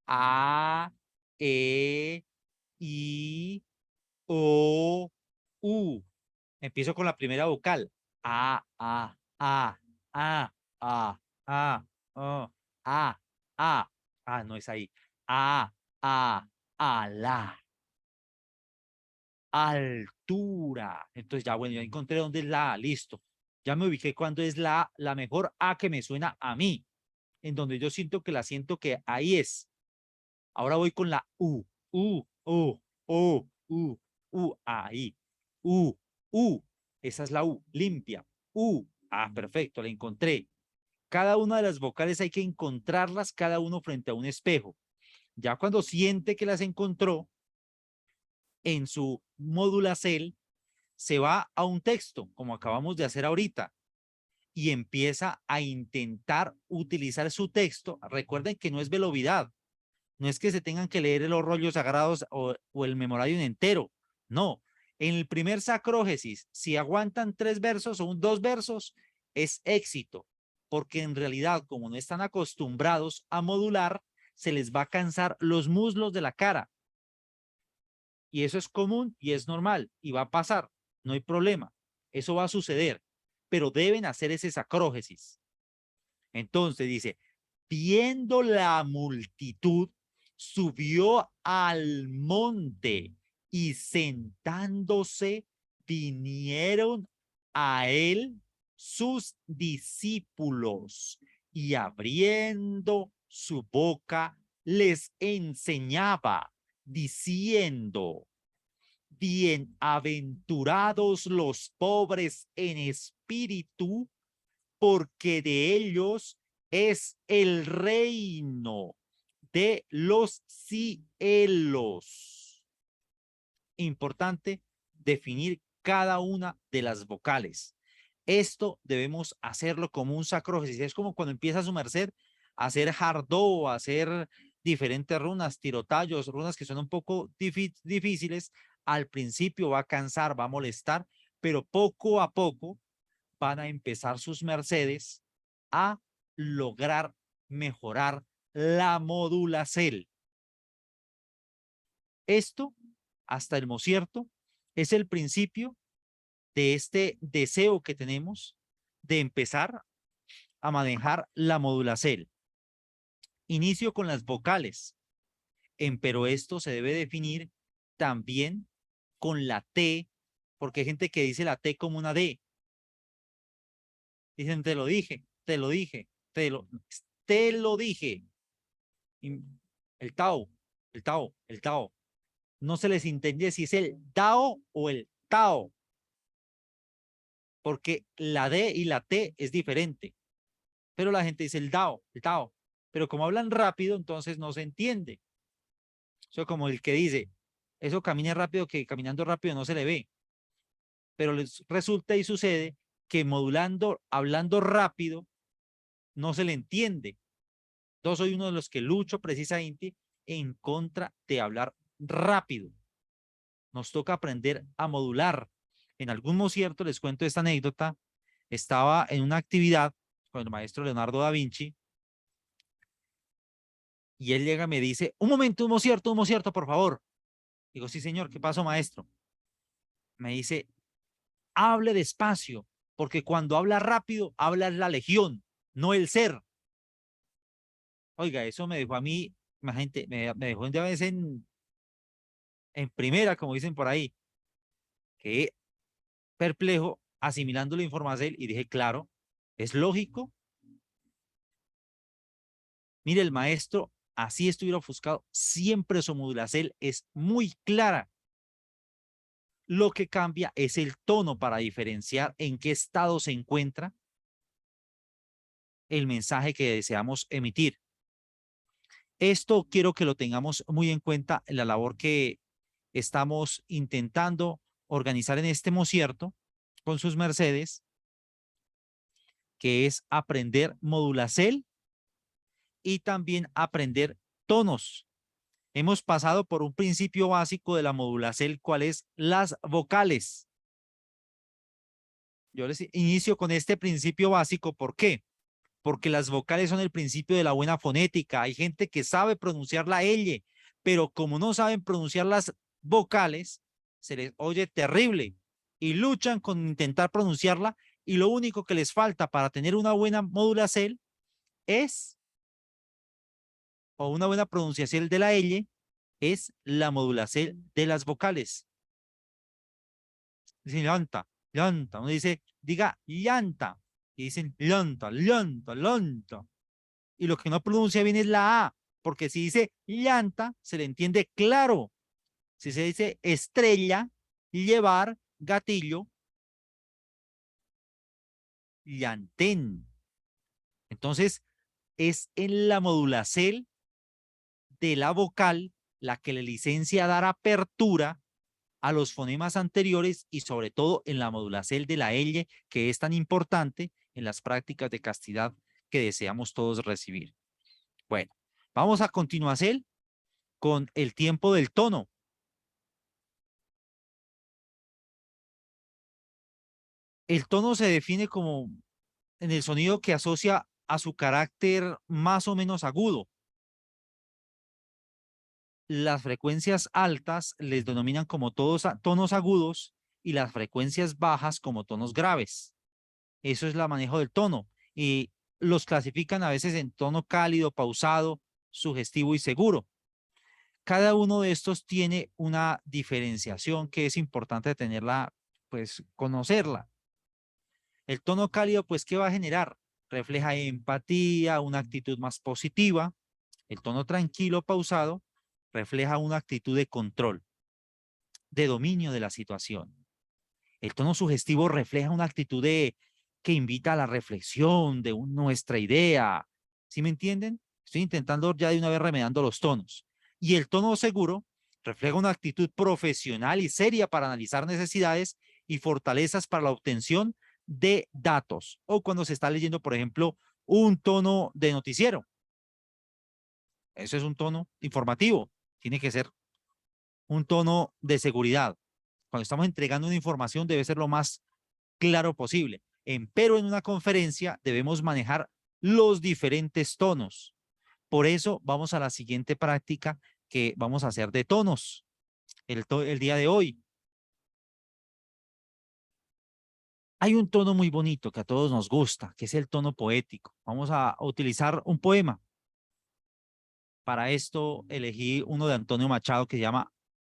A, E, I, O, U. Empiezo con la primera vocal. A, A, A, A, A, A, O, A, A. Ah, no es ahí. A, la. Altura. Entonces ya, bueno, ya encontré dónde es la A, listo. Ya me ubiqué cuando es la mejor A que me suena a mí, en donde yo siento que la siento que ahí es. Ahora voy con la U, ahí. Esa es la U, limpia. Perfecto, la encontré. Cada una de las vocales hay que encontrarlas cada uno frente a un espejo. Ya cuando siente que las encontró, en su modulacel, se va a un texto, como acabamos de hacer ahorita, y empieza a intentar utilizar su texto. Recuerden que no es velocidad, no es que se tengan que leer los rollos sagrados o el memorarium entero, no. En el primer sacrógesis, si aguantan 3 versos o 2 versos, es éxito, porque en realidad, como no están acostumbrados a modular, se les va a cansar los muslos de la cara. Y eso es común y es normal y va a pasar, no hay problema. Eso va a suceder, pero deben hacer ese sacrógesis. Entonces dice, viendo la multitud, subió al monte y sentándose vinieron a él sus discípulos y abriendo su boca les enseñaba diciendo: bienaventurados los pobres en espíritu, porque de ellos es el reino de los cielos. Importante definir cada una de las vocales. Esto debemos hacerlo como un sacro ejercicio. Es como cuando empieza su merced a hacer jardó, a hacer diferentes runas, tirotallos, runas que son un poco difíciles. Al principio va a cansar, va a molestar, pero poco a poco van a empezar sus mercedes a lograr mejorar la modulacel. Esto, hasta el mocierto, es el principio de este deseo que tenemos de empezar a manejar la modulacel. Inicio con las vocales, pero esto se debe definir también con la T, porque hay gente que dice la T como una D. Dicen, te lo dije, te lo dije, te lo dije. El Tao, el Tao, el Tao. No se les entiende si es el Tao o el Tao, porque la D y la T es diferente. Pero la gente dice el Tao, el Tao. Pero como hablan rápido, entonces no se entiende. Eso como el que dice, eso camina rápido, que caminando rápido no se le ve. Pero les resulta y sucede que modulando, hablando rápido, no se le entiende. Yo soy uno de los que lucho precisamente en contra de hablar rápido. Nos toca aprender a modular. En algún mocierto, les cuento esta anécdota, estaba en una actividad con el maestro Leonardo da Vinci y él llega y me dice, un momento, un mocierto, por favor. Digo, sí, señor, ¿qué pasó, maestro? Me dice, hable despacio, porque cuando habla rápido, habla la legión, no el ser. Oiga, eso me dejó a mí, imagínate, me dejó de vez en primera, como dicen por ahí, que perplejo, asimilando la información y dije, claro, es lógico. Mire, el maestro, así estuviera ofuscado, siempre su modulacel es muy clara. Lo que cambia es el tono para diferenciar en qué estado se encuentra el mensaje que deseamos emitir. Esto quiero que lo tengamos muy en cuenta en la labor que estamos intentando organizar en este mocierto con sus mercedes, que es aprender modulacel y también aprender tonos. Hemos pasado por un principio básico de la modulacel, cuál es las vocales. Yo les inicio con este principio básico. ¿Por qué? Porque las vocales son el principio de la buena fonética. Hay gente que sabe pronunciar la L, pero como no saben pronunciar las vocales, se les oye terrible y luchan con intentar pronunciarla, y lo único que les falta para tener una buena modulacel es, o una buena pronunciación de la L, es la modulacel de las vocales. Dicen llanta, llanta. Uno dice, diga llanta. Y dicen llanta, llanta, llanta. Y lo que no pronuncia bien es la A, porque si dice llanta, se le entiende claro. Si se dice estrella, llevar, gatillo, llantén. Entonces, es en la modulacel de la vocal la que le licencia a dar apertura a los fonemas anteriores y sobre todo en la modulacel de la L, que es tan importante en las prácticas de castidad que deseamos todos recibir. Bueno, vamos a continuación con el tiempo del tono. El tono se define como en el sonido que asocia a su carácter más o menos agudo. Las frecuencias altas les denominan como tonos agudos y las frecuencias bajas como tonos graves. Eso es el manejo del tono y los clasifican a veces en tono cálido, pausado, sugestivo y seguro. Cada uno de estos tiene una diferenciación que es importante tenerla, pues conocerla. El tono cálido, pues, ¿qué va a generar? Refleja empatía, una actitud más positiva. El tono tranquilo, pausado, refleja una actitud de control, de dominio de la situación. El tono sugestivo refleja una actitud que invita a la reflexión de nuestra idea. ¿Sí me entienden? Estoy intentando ya de una vez remedando los tonos. Y el tono seguro refleja una actitud profesional y seria para analizar necesidades y fortalezas para la obtención de datos. O cuando se está leyendo, por ejemplo, un tono de noticiero. Eso es un tono informativo. Tiene que ser un tono de seguridad. Cuando estamos entregando una información debe ser lo más claro posible. Pero en una conferencia debemos manejar los diferentes tonos. Por eso vamos a la siguiente práctica que vamos a hacer de tonos el día de hoy. Hay un tono muy bonito que a todos nos gusta, que es el tono poético. Vamos a utilizar un poema. Para esto elegí uno de Antonio Machado que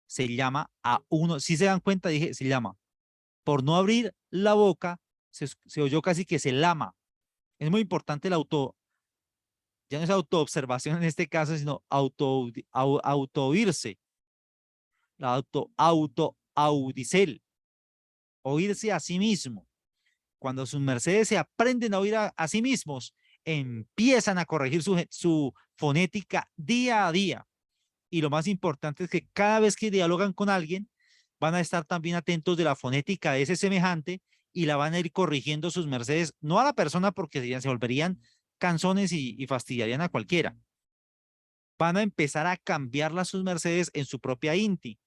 se llama A uno. Si se dan cuenta, dije, se llama. Por no abrir la boca, se oyó casi que se lama. Es muy importante ya no es autoobservación en este caso, sino auto-oírse. La auto-audicel. Oírse a sí mismo. Cuando sus mercedes se aprenden a oír a sí mismos, empiezan a corregir su fonética día a día. Y lo más importante es que cada vez que dialogan con alguien, van a estar también atentos de la fonética de ese semejante y la van a ir corrigiendo sus mercedes, no a la persona porque se volverían canzones y fastidiarían a cualquiera. Van a empezar a cambiarla sus mercedes en su propia INTI.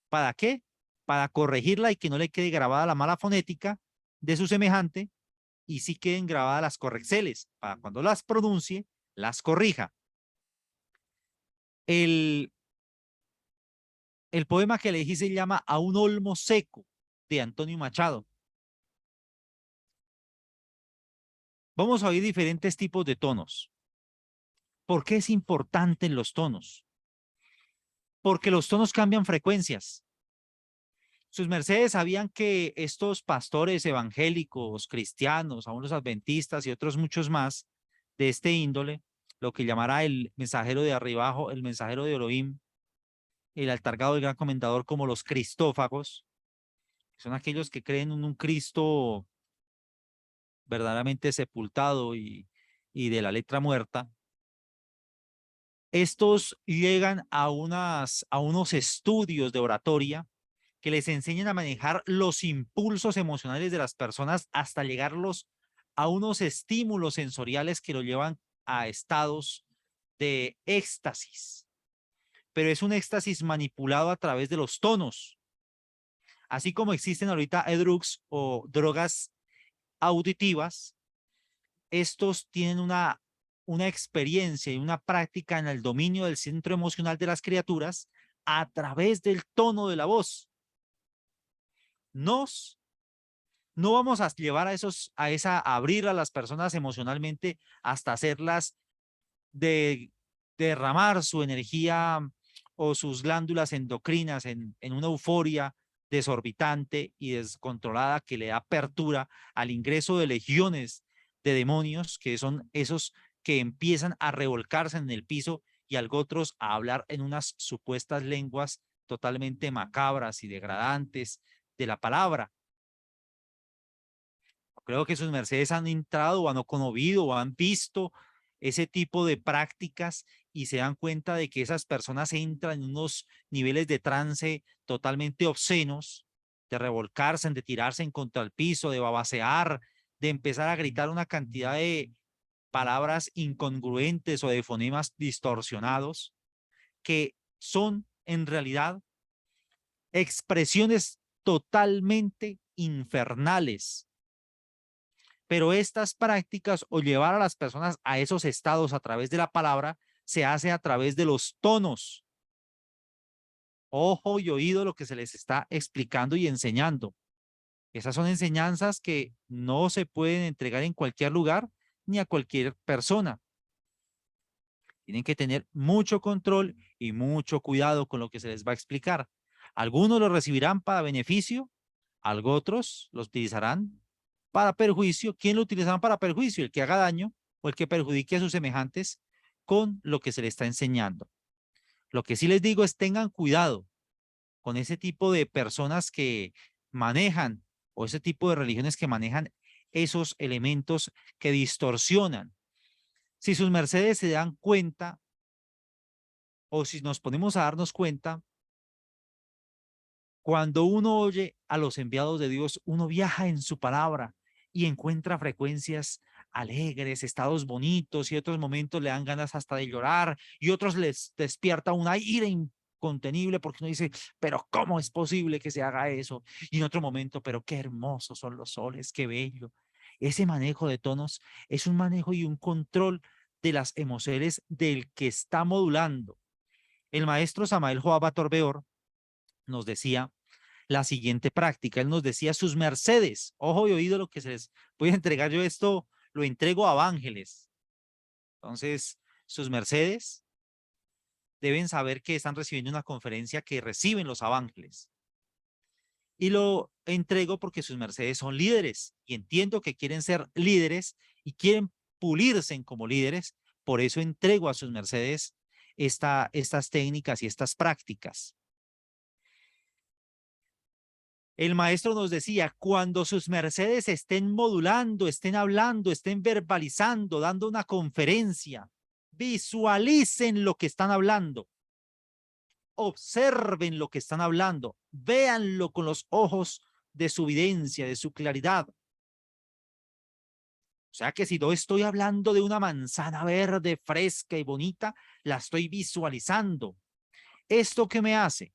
¿Para qué? Para corregirla y que no le quede grabada la mala fonética de su semejante y sí queden grabadas las correxeles, para cuando las pronuncie, las corrija. El poema que elegí se llama A un olmo seco, de Antonio Machado. Vamos a oír diferentes tipos de tonos. ¿Por qué es importante en los tonos? Porque los tonos cambian frecuencias. Sus mercedes sabían que estos pastores evangélicos, cristianos, aún los adventistas y otros muchos más de este índole, lo que llamará el mensajero de arribajo, el mensajero de Elohim, el altargado del gran comendador, como los cristófagos, son aquellos que creen en un Cristo verdaderamente sepultado y de la letra muerta. Estos llegan a unos estudios de oratoria que les enseñan a manejar los impulsos emocionales de las personas hasta llegarlos a unos estímulos sensoriales que lo llevan a estados de éxtasis. Pero es un éxtasis manipulado a través de los tonos. Así como existen ahorita drugs o drogas auditivas, estos tienen una experiencia y una práctica en el dominio del centro emocional de las criaturas a través del tono de la voz. No vamos a llevar a abrir a las personas emocionalmente hasta hacerlas derramar su energía o sus glándulas endocrinas en una euforia desorbitante y descontrolada que le da apertura al ingreso de legiones de demonios, que son esos que empiezan a revolcarse en el piso y algo otros a hablar en unas supuestas lenguas totalmente macabras y degradantes de la palabra. Creo que sus mercedes han entrado o han conmovido o han visto ese tipo de prácticas y se dan cuenta de que esas personas entran en unos niveles de trance totalmente obscenos, de revolcarse, de tirarse en contra el piso, de babasear, de empezar a gritar una cantidad de palabras incongruentes o de fonemas distorsionados, que son en realidad expresiones totalmente infernales. Pero estas prácticas o llevar a las personas a esos estados a través de la palabra se hace a través de los tonos. Ojo y oído lo que se les está explicando y enseñando. Esas son enseñanzas que no se pueden entregar en cualquier lugar ni a cualquier persona. Tienen que tener mucho control y mucho cuidado con lo que se les va a explicar. Algunos lo recibirán para beneficio, otros lo utilizarán para perjuicio. ¿Quién lo utilizará para perjuicio? El que haga daño o el que perjudique a sus semejantes con lo que se le está enseñando. Lo que sí les digo es tengan cuidado con ese tipo de personas que manejan o ese tipo de religiones que manejan esos elementos que distorsionan. Si sus mercedes se dan cuenta o si nos ponemos a darnos cuenta, cuando uno oye a los enviados de Dios, uno viaja en su palabra y encuentra frecuencias alegres, estados bonitos y otros momentos le dan ganas hasta de llorar y otros les despierta una ira incontenible porque uno dice, pero ¿cómo es posible que se haga eso? Y en otro momento, pero qué hermosos son los soles, qué bello. Ese manejo de tonos es un manejo y un control de las emociones del que está modulando. El maestro Samael Joaba Torbeor nos decía la siguiente práctica. Él nos decía sus mercedes. Ojo y oído lo que se les voy a entregar. Yo esto lo entrego a ángeles. Entonces, sus mercedes deben saber que están recibiendo una conferencia que reciben los ángeles. Y lo entrego porque sus mercedes son líderes y entiendo que quieren ser líderes y quieren pulirse como líderes. Por eso entrego a sus mercedes estas técnicas y estas prácticas. El maestro nos decía, cuando sus mercedes estén modulando, estén hablando, estén verbalizando, dando una conferencia, visualicen lo que están hablando, observen lo que están hablando, véanlo con los ojos de su evidencia, de su claridad. O sea que si no estoy hablando de una manzana verde, fresca y bonita, la estoy visualizando. ¿Esto qué me hace?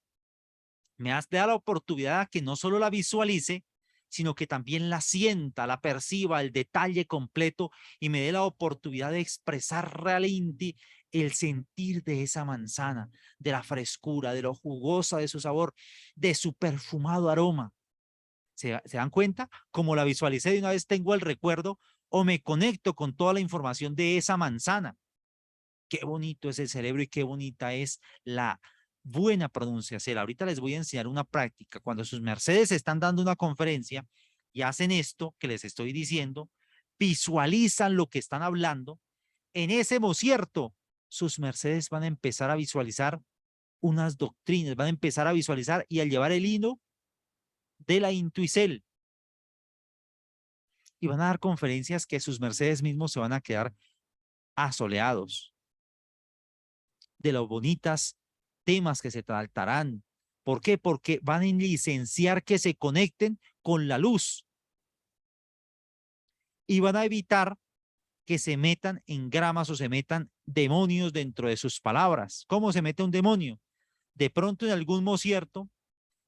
Me da la oportunidad a que no solo la visualice, sino que también la sienta, la perciba, el detalle completo y me dé la oportunidad de expresar realmente el sentir de esa manzana, de la frescura, de lo jugosa de su sabor, de su perfumado aroma. ¿Se dan cuenta? Como la visualicé de una vez tengo el recuerdo o me conecto con toda la información de esa manzana. Qué bonito es el cerebro y qué bonita es la buena pronunciación. Ahorita les voy a enseñar una práctica. Cuando sus mercedes están dando una conferencia y hacen esto que les estoy diciendo, visualizan lo que están hablando. En ese mocierto, sus mercedes van a empezar a visualizar unas doctrinas, van a empezar a visualizar y al llevar el hilo de la Intuicel. Y van a dar conferencias que sus mercedes mismos se van a quedar asoleados de los bonitas temas que se tratarán. ¿Por qué? Porque van a licenciar que se conecten con la luz y van a evitar que se metan engramas o se metan demonios dentro de sus palabras. ¿Cómo se mete un demonio? De pronto en algún mocierto,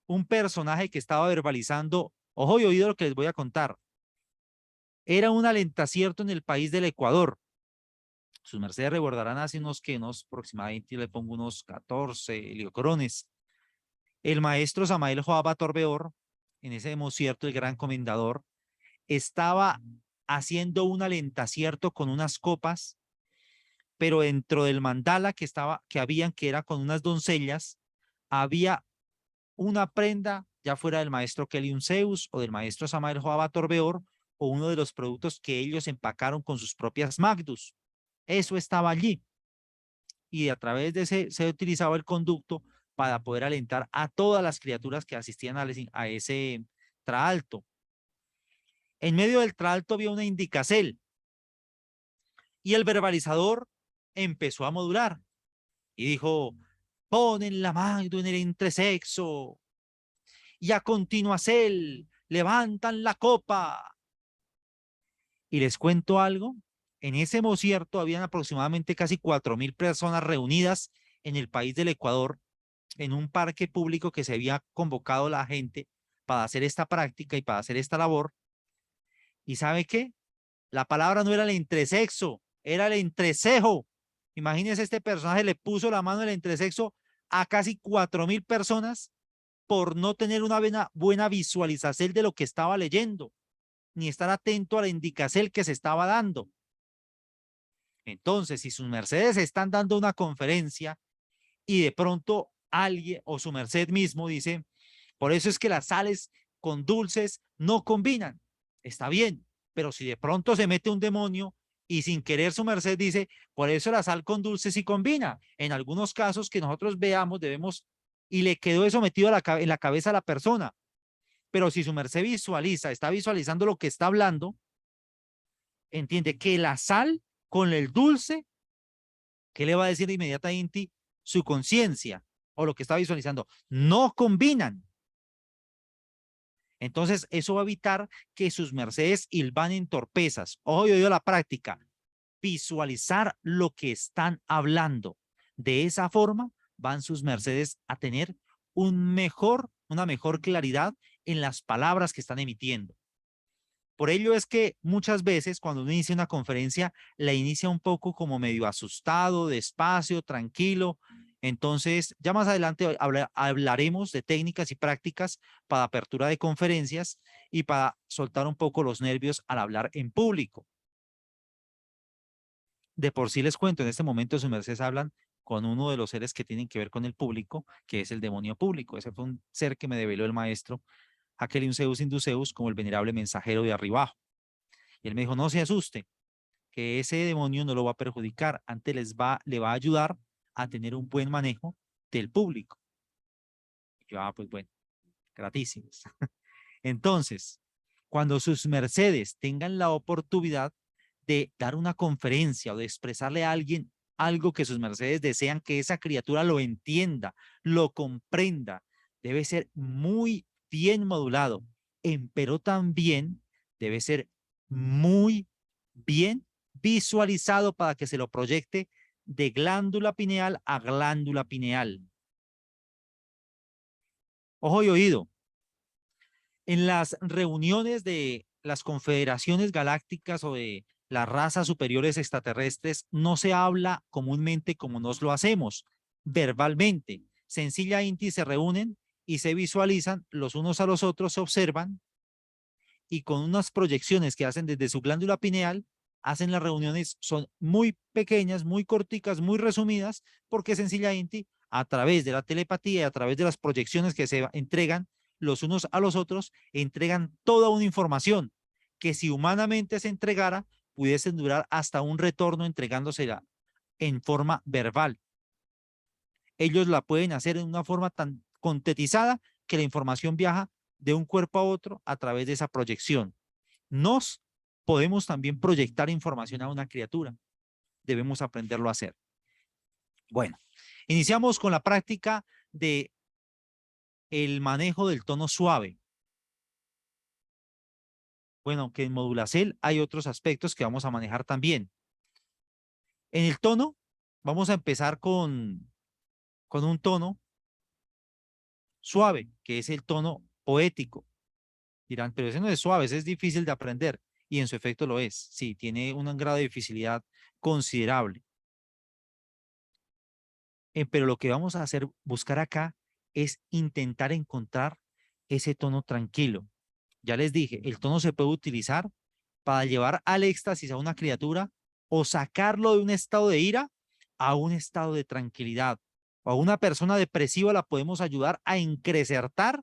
un personaje que estaba verbalizando, ojo y oído lo que les voy a contar, era un alentacierto en el país del Ecuador. Sus mercedes recordarán hace unos aproximadamente, le pongo unos 14 heliocrones. El maestro Samael Joaba Torbeor, en ese mocierto, el gran comendador, estaba haciendo un alentacierto con unas copas, pero dentro del mandala que era con unas doncellas, había una prenda, ya fuera del maestro Keliun Zeus o del maestro Samael Joaba Torbeor, o uno de los productos que ellos empacaron con sus propias Magdus. Eso estaba allí. Y a través de ese se utilizaba el conducto para poder alentar a todas las criaturas que asistían a ese traalto. En medio del traalto había una indicacel y el verbalizador empezó a modular y dijo, ponen la Magdu en el entresexo y a continuación levantan la copa. Y les cuento algo, en ese mocierto habían aproximadamente casi 4.000 personas reunidas en el país del Ecuador, en un parque público que se había convocado la gente para hacer esta práctica y para hacer esta labor. ¿Y sabe qué? La palabra no era el entresexo, era el entrecejo. Imagínense, este personaje le puso la mano en el entresexo a casi 4.000 personas por no tener una buena visualización de lo que estaba leyendo, ni estar atento a la indicación que se estaba dando. Entonces, si sus mercedes están dando una conferencia y de pronto alguien o su merced mismo dice, por eso es que las sales con dulces no combinan, está bien, pero si de pronto se mete un demonio Y sin querer su merced dice, por eso la sal con dulce sí combina. En algunos casos que nosotros veamos, debemos, y le quedó eso metido en la cabeza a la persona. Pero si su merced visualiza, está visualizando lo que está hablando, entiende que la sal con el dulce, ¿qué le va a decir inmediatamente su conciencia o lo que está visualizando? No combinan. Entonces, eso va a evitar que sus mercedes hilvanen torpezas. Ojo, yo la práctica. Visualizar lo que están hablando. De esa forma, van sus mercedes a tener una mejor claridad en las palabras que están emitiendo. Por ello es que muchas veces cuando uno inicia una conferencia, la inicia un poco como medio asustado, despacio, tranquilo. Entonces, ya más adelante hablaremos de técnicas y prácticas para apertura de conferencias y para soltar un poco los nervios al hablar en público. De por sí les cuento, en este momento sus mercedes hablan con uno de los seres que tienen que ver con el público, que es el demonio público. Ese fue un ser que me develó el maestro Aquelium Zeus Induceus como el venerable mensajero de arribajo. Y él me dijo, no se asuste, que ese demonio no lo va a perjudicar, antes le va a ayudar a tener un buen manejo del público. Y yo, pues bueno, gratísimos. Entonces, cuando sus mercedes tengan la oportunidad de dar una conferencia o de expresarle a alguien algo que sus mercedes desean que esa criatura lo entienda, lo comprenda, debe ser muy bien modulado, pero también debe ser muy bien visualizado para que se lo proyecte de glándula pineal a glándula pineal. Ojo y oído. En las reuniones de las confederaciones galácticas o de las razas superiores extraterrestres no se habla comúnmente como nos lo hacemos, verbalmente. Sencillamente se reúnen y se visualizan los unos a los otros, se observan y con unas proyecciones que hacen desde su glándula pineal, hacen las reuniones, son muy pequeñas, muy corticas, muy resumidas, porque sencillamente a través de la telepatía y a través de las proyecciones que se entregan los unos a los otros, entregan toda una información que si humanamente se entregara, pudiesen durar hasta un retorno entregándosela en forma verbal. Ellos la pueden hacer en una forma tan contetizada que la información viaja de un cuerpo a otro a través de esa proyección. Nos podemos también proyectar información a una criatura. Debemos aprenderlo a hacer. Bueno, iniciamos con la práctica de el manejo del tono suave. Bueno, aunque en Modulacel hay otros aspectos que vamos a manejar también. En el tono, vamos a empezar con un tono suave, que es el tono poético. Dirán, pero ese no es suave, ese es difícil de aprender. Y en su efecto lo es. Sí, tiene un grado de dificultad considerable. Pero lo que vamos a hacer, buscar acá, es intentar encontrar ese tono tranquilo. Ya les dije, el tono se puede utilizar para llevar al éxtasis a una criatura o sacarlo de un estado de ira a un estado de tranquilidad. O a una persona depresiva la podemos ayudar a incrementar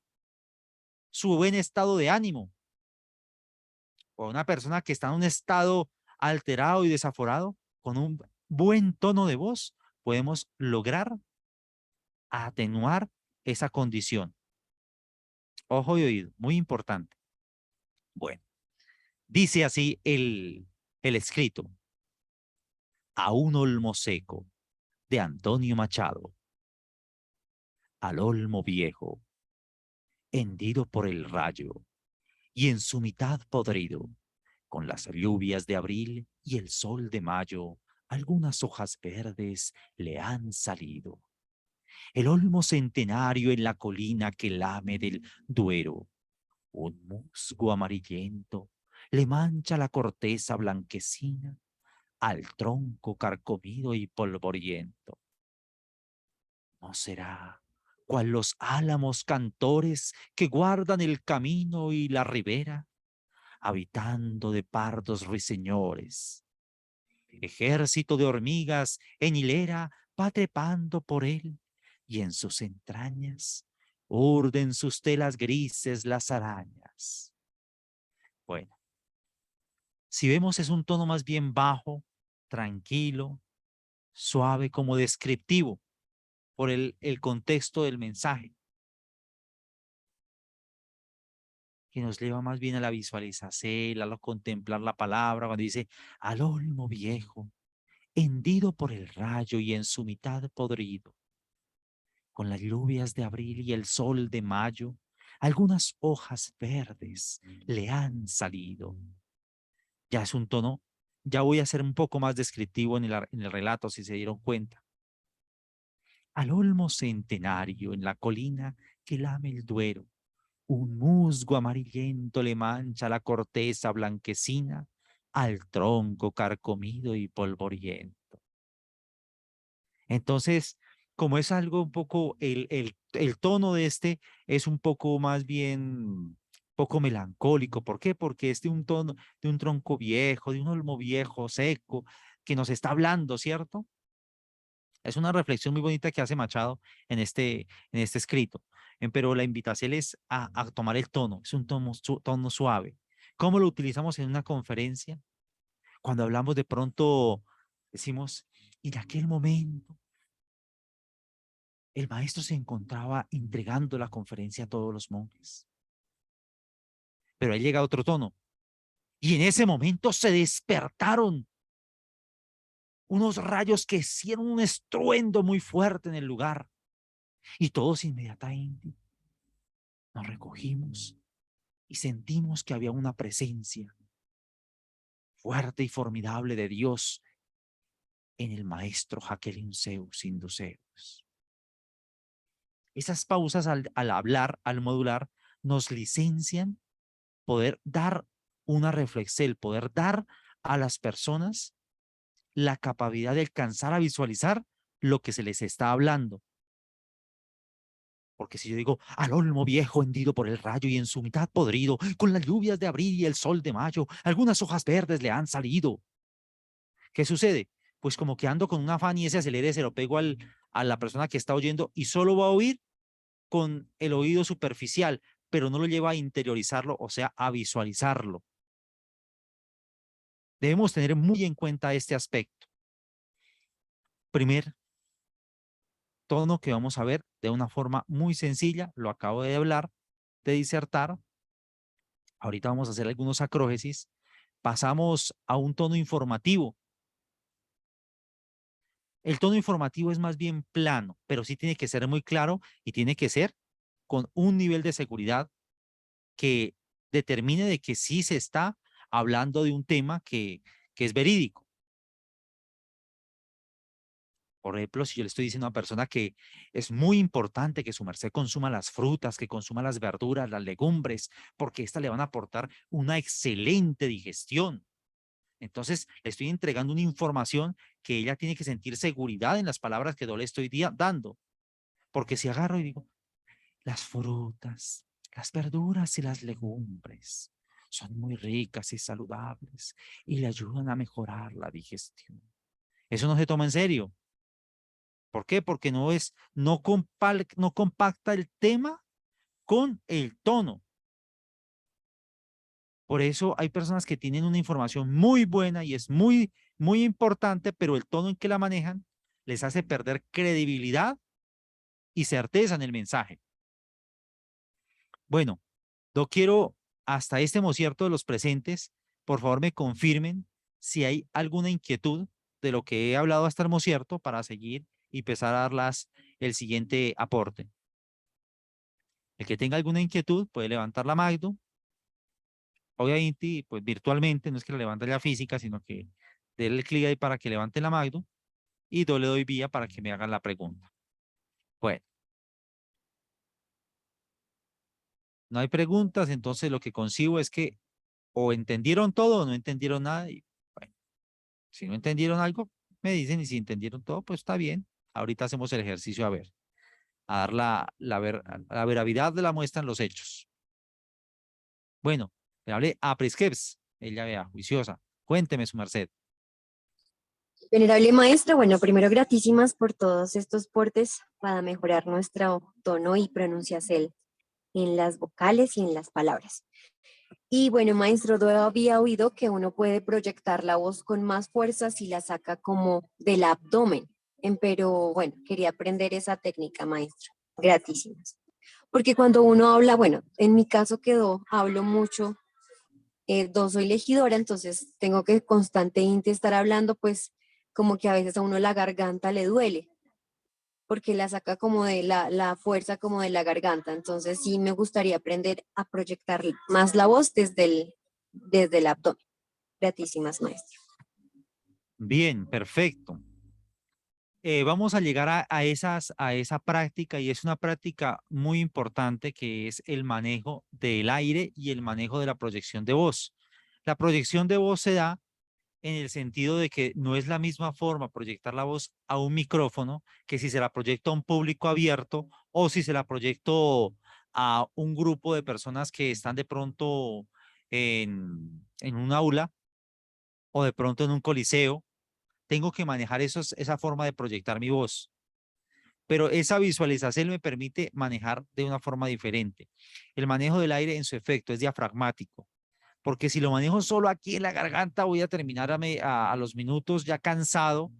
su buen estado de ánimo. O a una persona que está en un estado alterado y desaforado, con un buen tono de voz, podemos lograr atenuar esa condición. Ojo y oído, muy importante. Bueno, dice así el escrito. A un olmo seco, de Antonio Machado. Al olmo viejo, hendido por el rayo, y en su mitad podrido, con las lluvias de abril y el sol de mayo, algunas hojas verdes le han salido. El olmo centenario en la colina que lame del Duero, un musgo amarillento le mancha la corteza blanquecina al tronco carcomido y polvoriento. ¿No será cual los álamos cantores que guardan el camino y la ribera, habitando de pardos ruiseñores? Ejército de hormigas en hilera va trepando por él, y en sus entrañas urden sus telas grises las arañas. Bueno, Si vemos es un tono más bien bajo, tranquilo, suave, como descriptivo por el contexto del mensaje, que nos lleva más bien a la visualización, a contemplar la palabra, cuando dice, al olmo viejo, hendido por el rayo y en su mitad podrido, con las lluvias de abril y el sol de mayo, algunas hojas verdes le han salido. Ya es un tono, ya voy a ser un poco más descriptivo en el relato, si se dieron cuenta. Al olmo centenario en la colina que lame el Duero, un musgo amarillento le mancha la corteza blanquecina al tronco carcomido y polvoriento. Entonces, como es algo un poco, el tono de este es un poco más bien, poco melancólico. ¿Por qué? Porque es de un tono, de un tronco viejo, de un olmo viejo, seco, que nos está hablando, ¿cierto? Es una reflexión muy bonita que hace Machado en este escrito. Pero la invitación es a tomar el tono, es un tono suave. ¿Cómo lo utilizamos en una conferencia? Cuando hablamos de pronto, decimos, y en aquel momento, el maestro se encontraba entregando la conferencia a todos los monjes. Pero ahí llega otro tono. Y en ese momento se despertaron unos rayos que hicieron un estruendo muy fuerte en el lugar. Y todos inmediatamente nos recogimos y sentimos que había una presencia fuerte y formidable de Dios en el maestro Jacqueline Zeus Induceus. Esas pausas al hablar, al modular, nos licencian poder dar una reflexión, poder dar a las personas la capacidad de alcanzar a visualizar lo que se les está hablando. Porque si yo digo, al olmo viejo hendido por el rayo y en su mitad podrido, con las lluvias de abril y el sol de mayo, algunas hojas verdes le han salido. ¿Qué sucede? Pues como que ando con un afán y ese acelere se lo pego a la persona que está oyendo y solo va a oír con el oído superficial, pero no lo lleva a interiorizarlo, o sea, a visualizarlo. Debemos tener muy en cuenta este aspecto. Primer tono que vamos a ver de una forma muy sencilla, lo acabo de hablar, de disertar. Ahorita vamos a hacer algunos acrógesis. Pasamos a un tono informativo. El tono informativo es más bien plano, pero sí tiene que ser muy claro y tiene que ser con un nivel de seguridad que determine de que sí se está hablando de un tema que es verídico. Por ejemplo, si yo le estoy diciendo a una persona que es muy importante que su merced consuma las frutas, que consuma las verduras, las legumbres, porque estas le van a aportar una excelente digestión. Entonces, le estoy entregando una información que ella tiene que sentir seguridad en las palabras que yo le estoy dando. Porque si agarro y digo, las frutas, las verduras y las legumbres son muy ricas y saludables y le ayudan a mejorar la digestión. Eso no se toma en serio. ¿Por qué? Porque no compacta el tema con el tono. Por eso hay personas que tienen una información muy buena y es muy, muy importante, pero el tono en que la manejan les hace perder credibilidad y certeza en el mensaje. Bueno, yo quiero, hasta este cierto de los presentes, por favor me confirmen si hay alguna inquietud de lo que he hablado hasta el cierto para seguir y empezar a darlas el siguiente aporte. El que tenga alguna inquietud puede levantar la mano. Obviamente, pues virtualmente, no es que la levante la física, sino que déle el clic ahí para que levante la mano y yo le doy vía para que me hagan la pregunta. Bueno. No hay preguntas, entonces lo que consigo es que o entendieron todo o no entendieron nada. Y, bueno, si no entendieron algo, me dicen, y si entendieron todo, pues está bien. Ahorita hacemos el ejercicio a dar la veracidad de la muestra en los hechos. Bueno, le hablé a Priskeps, ella vea, juiciosa. Cuénteme su merced. Venerable maestro, bueno, primero gratísimas por todos estos portes para mejorar nuestro tono y pronunciación en las vocales y en las palabras. Y bueno, maestro, yo había oído que uno puede proyectar la voz con más fuerza si la saca como del abdomen. Pero bueno, quería aprender esa técnica, maestro. Gratísimas. Porque cuando uno habla, bueno, en mi caso hablo mucho, soy elegidora, entonces tengo que constantemente estar hablando, pues como que a veces a uno la garganta le duele, porque la saca como de la fuerza como de la garganta. Entonces sí me gustaría aprender a proyectar más la voz desde el abdomen. Gratísimas, maestro. Bien, perfecto. Vamos a llegar a esa práctica y es una práctica muy importante que es el manejo del aire y el manejo de la proyección de voz. La proyección de voz se da en el sentido de que no es la misma forma proyectar la voz a un micrófono que si se la proyecto a un público abierto o si se la proyecto a un grupo de personas que están de pronto en un aula o de pronto en un coliseo. Tengo que manejar esa forma de proyectar mi voz. Pero esa visualización me permite manejar de una forma diferente. El manejo del aire en su efecto es diafragmático, porque si lo manejo solo aquí en la garganta voy a terminar a los minutos ya cansado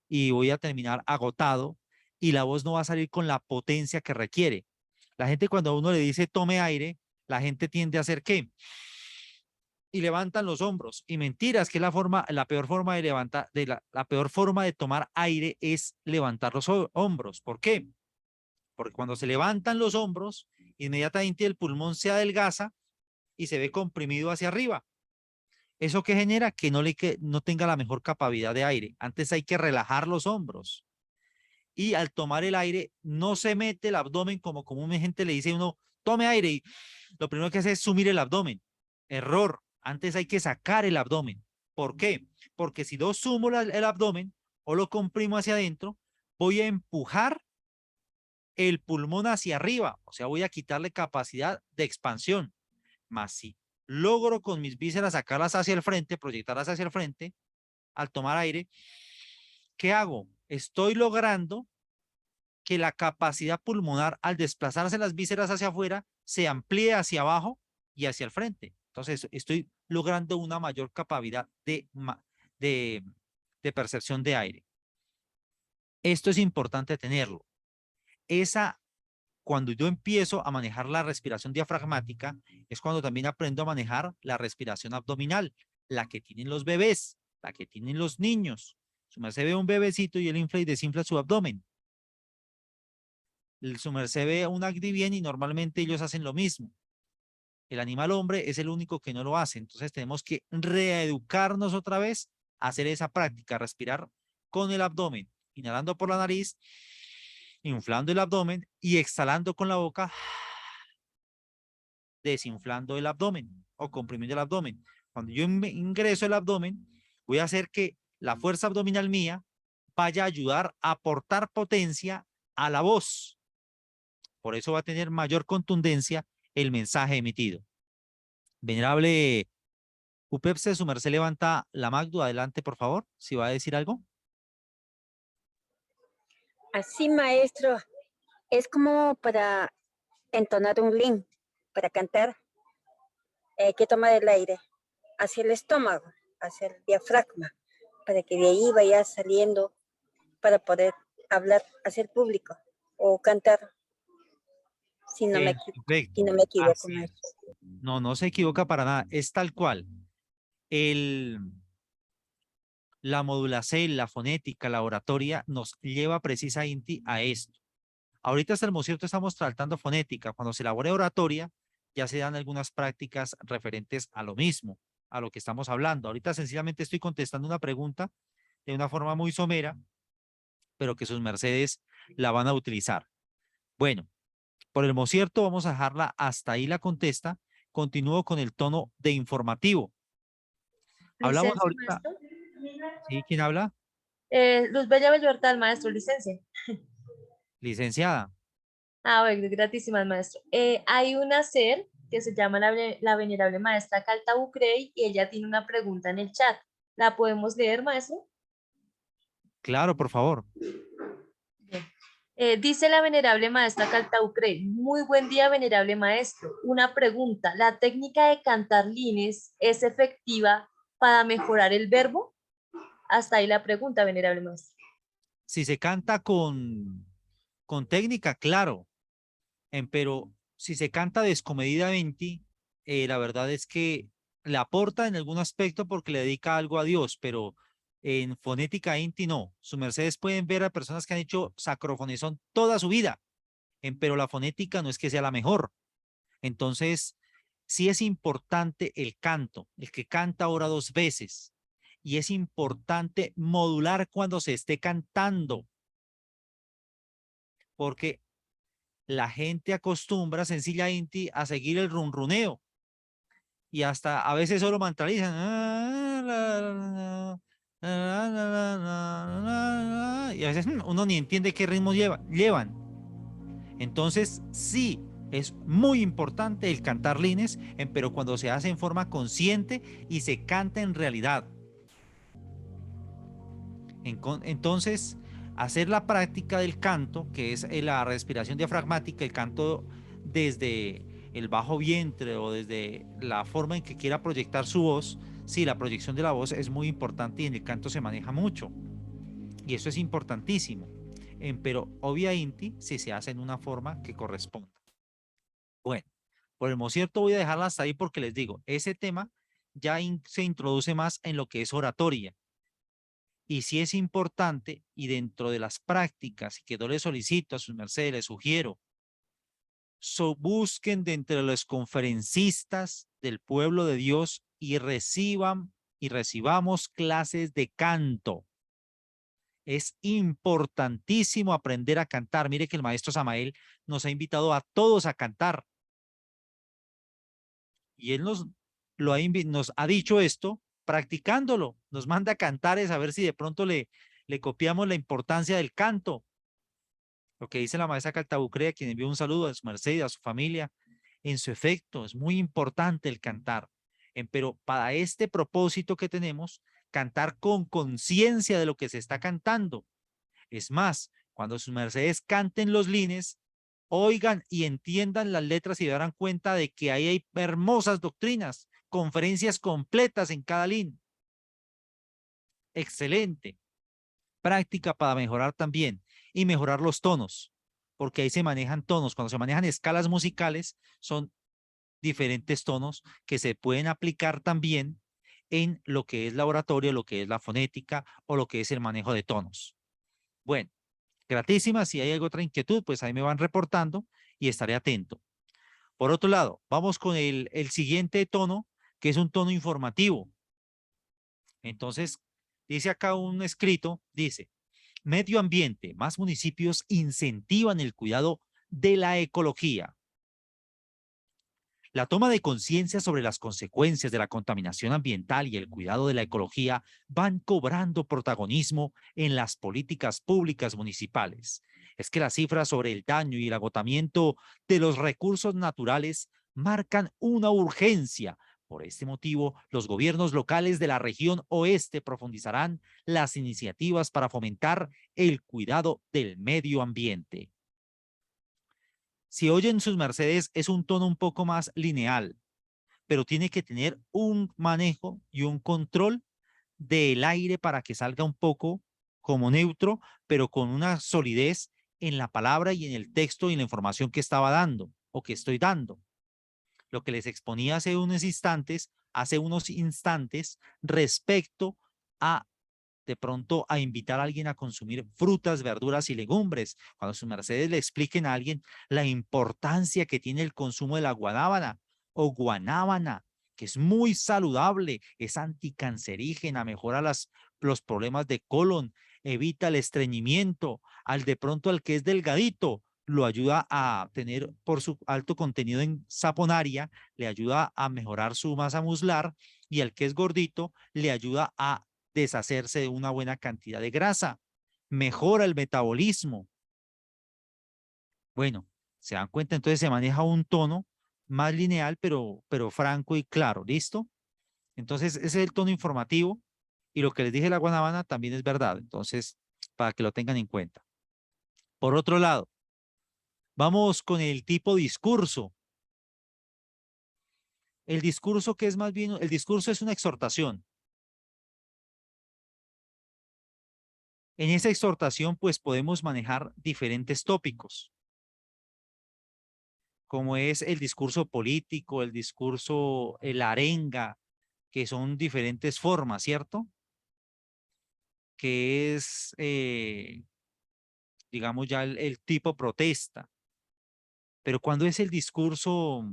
y voy a terminar agotado y la voz no va a salir con la potencia que requiere. La gente cuando a uno le dice tome aire, la gente tiende a hacer ¿qué? Y levantan los hombros. Y mentiras, que la peor forma de levantar, la peor forma de tomar aire es levantar los hombros. ¿Por qué? Porque cuando se levantan los hombros, inmediatamente el pulmón se adelgaza y se ve comprimido hacia arriba. ¿Eso qué genera? Que no tenga la mejor capacidad de aire. Antes hay que relajar los hombros. Y al tomar el aire, no se mete el abdomen como comúnmente le dice uno, tome aire. Y lo primero que hace es sumir el abdomen. Error. Antes hay que sacar el abdomen. ¿Por qué? Porque si yo sumo el abdomen o lo comprimo hacia adentro, voy a empujar el pulmón hacia arriba. O sea, voy a quitarle capacidad de expansión. Más si logro con mis vísceras sacarlas hacia el frente, proyectarlas hacia el frente, al tomar aire, ¿qué hago? Estoy logrando que la capacidad pulmonar al desplazarse las vísceras hacia afuera se amplíe hacia abajo y hacia el frente. Entonces estoy logrando una mayor capacidad de, de percepción de aire. Esto es importante tenerlo. Cuando yo empiezo a manejar la respiración diafragmática, es cuando también aprendo a manejar la respiración abdominal, la que tienen los bebés, la que tienen los niños. Su merced ve un bebecito y él infla y desinfla su abdomen. Su merced ve a un bien y normalmente ellos hacen lo mismo. El animal hombre es el único que no lo hace. Entonces tenemos que reeducarnos otra vez a hacer esa práctica, respirar con el abdomen, inhalando por la nariz, inflando el abdomen y exhalando con la boca, desinflando el abdomen o comprimiendo el abdomen. Cuando yo ingreso el abdomen, voy a hacer que la fuerza abdominal mía vaya a ayudar a aportar potencia a la voz. Por eso va a tener mayor contundencia el mensaje emitido. Venerable UPEPSE, su merced levanta la Magdo. Adelante, por favor, si va a decir algo. Así, maestro, es como para entonar un lin, para cantar, hay que tomar el aire hacia el estómago, hacia el diafragma, para que de ahí vaya saliendo para poder hablar hacia el público o cantar, si no me equivoco. Perfecto. Si no me equivoco, Así maestro. es. No, no se equivoca para nada. Es tal cual. La modulación, la fonética, la oratoria nos lleva precisamente a esto. Ahorita hasta el momento estamos tratando fonética. Cuando se elabore oratoria, ya se dan algunas prácticas referentes a lo mismo, a lo que estamos hablando. Ahorita sencillamente estoy contestando una pregunta de una forma muy somera, pero que sus mercedes la van a utilizar. Bueno, por el cierto, vamos a dejarla hasta ahí la contesta. Continúo con el tono de informativo. Hablamos Licencia, ahorita. maestro. ¿Sí? ¿Quién habla? Luz Bella Belluertal, maestro, licencia. Licenciada. Ah, bueno, gratísimas, maestro. Hay una ser que se llama la venerable maestra Calta Bucrey y ella tiene una pregunta en el chat. ¿La podemos leer, maestro? Claro, por favor. Bien. Dice la venerable maestra Caltaucre, muy buen día, venerable maestro. Una pregunta, ¿la técnica de cantar lines es efectiva para mejorar el verbo? Hasta ahí la pregunta, venerable maestro. Si se canta con técnica, claro, pero si se canta descomedidamente, la verdad es que le aporta en algún aspecto porque le dedica algo a Dios, pero en fonética inti no. Su mercedes pueden ver a personas que han hecho sacrofonesión toda su vida, pero la fonética no es que sea la mejor. Entonces, sí es importante el canto, el que canta ahora 2 veces, y es importante modular cuando se esté cantando, porque la gente acostumbra sencillamente a seguir el runruneo y hasta a veces solo mentalizan. Y a veces uno ni entiende qué ritmos llevan. Entonces, sí, es muy importante el cantar lines, pero cuando se hace en forma consciente y se canta en realidad. Entonces, hacer la práctica del canto, que es la respiración diafragmática, el canto desde el bajo vientre o desde la forma en que quiera proyectar su voz, sí, la proyección de la voz es muy importante y en el canto se maneja mucho. Y eso es importantísimo. Pero obviamente si se hace en una forma que corresponda. Bueno, por el cierto voy a dejarla hasta ahí porque les digo, ese tema ya se introduce más en lo que es oratoria. Y sí es importante, y dentro de las prácticas que yo les solicito a sus mercedes, les sugiero, busquen de entre los conferencistas del pueblo de Dios y recibamos clases de canto. Es importantísimo aprender a cantar. Mire que el maestro Samael nos ha invitado a todos a cantar. Y él nos ha dicho esto practicándolo. Nos manda a cantares a ver si de pronto le copiamos la importancia del canto. Lo que dice la maestra Caltabucrea, quien envió un saludo a su merced y a su familia. En su efecto, es muy importante el cantar. Pero para este propósito que tenemos, cantar con conciencia de lo que se está cantando. Es más, cuando sus mercedes canten los lines, oigan y entiendan las letras y se darán cuenta de que ahí hay hermosas doctrinas, conferencias completas en cada lin. Excelente. Práctica para mejorar también y mejorar los tonos, porque ahí se manejan tonos. Cuando se manejan escalas musicales, son diferentes tonos que se pueden aplicar también en lo que es la oratoria, lo que es la fonética o lo que es el manejo de tonos. Bueno, gratísima. Si hay otra inquietud, pues ahí me van reportando y estaré atento. Por otro lado, vamos con el siguiente tono, que es un tono informativo. Entonces, dice acá un escrito, dice, medio ambiente, más municipios incentivan el cuidado de la ecología. La toma de conciencia sobre las consecuencias de la contaminación ambiental y el cuidado de la ecología van cobrando protagonismo en las políticas públicas municipales. Es que las cifras sobre el daño y el agotamiento de los recursos naturales marcan una urgencia. Por este motivo, los gobiernos locales de la región oeste profundizarán las iniciativas para fomentar el cuidado del medio ambiente. Si oyen sus mercedes, es un tono un poco más lineal, pero tiene que tener un manejo y un control del aire para que salga un poco como neutro, pero con una solidez en la palabra y en el texto y en la información que estaba dando o que estoy dando. Lo que les exponía hace unos instantes respecto a de pronto a invitar a alguien a consumir frutas, verduras y legumbres. Cuando sus mercedes le expliquen a alguien la importancia que tiene el consumo de la guanábana o guanábana, que es muy saludable, es anticancerígena, mejora los problemas de colon, evita el estreñimiento, de pronto al que es delgadito, lo ayuda a tener por su alto contenido en saponaria, le ayuda a mejorar su masa muscular y al que es gordito le ayuda a deshacerse de una buena cantidad de grasa, mejora el metabolismo. Bueno, se dan cuenta, entonces se maneja un tono más lineal, pero franco y claro, ¿listo? Entonces ese es el tono informativo y lo que les dije de la guanábana también es verdad, entonces para que lo tengan en cuenta. Por otro lado, vamos con el tipo discurso. El discurso que es más bien, el discurso es una exhortación. En esa exhortación, pues podemos manejar diferentes tópicos, como es el discurso político, el discurso, el arenga, que son diferentes formas, ¿cierto? Que es, digamos, ya el tipo protesta. Pero cuando es el discurso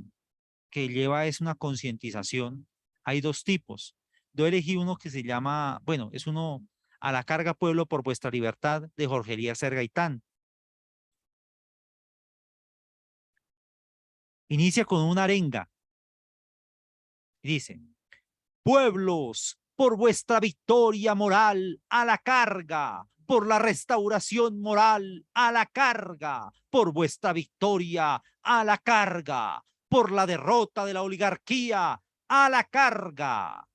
que lleva es una concientización, hay dos tipos. Yo elegí uno que se llama, bueno, es uno, A la carga pueblo por vuestra libertad, de Jorge Elías Gaitán. Inicia con una arenga. Dice: pueblos, por vuestra victoria moral, a la carga, por la restauración moral, a la carga, por vuestra victoria, a la carga, por la derrota de la oligarquía, a la carga.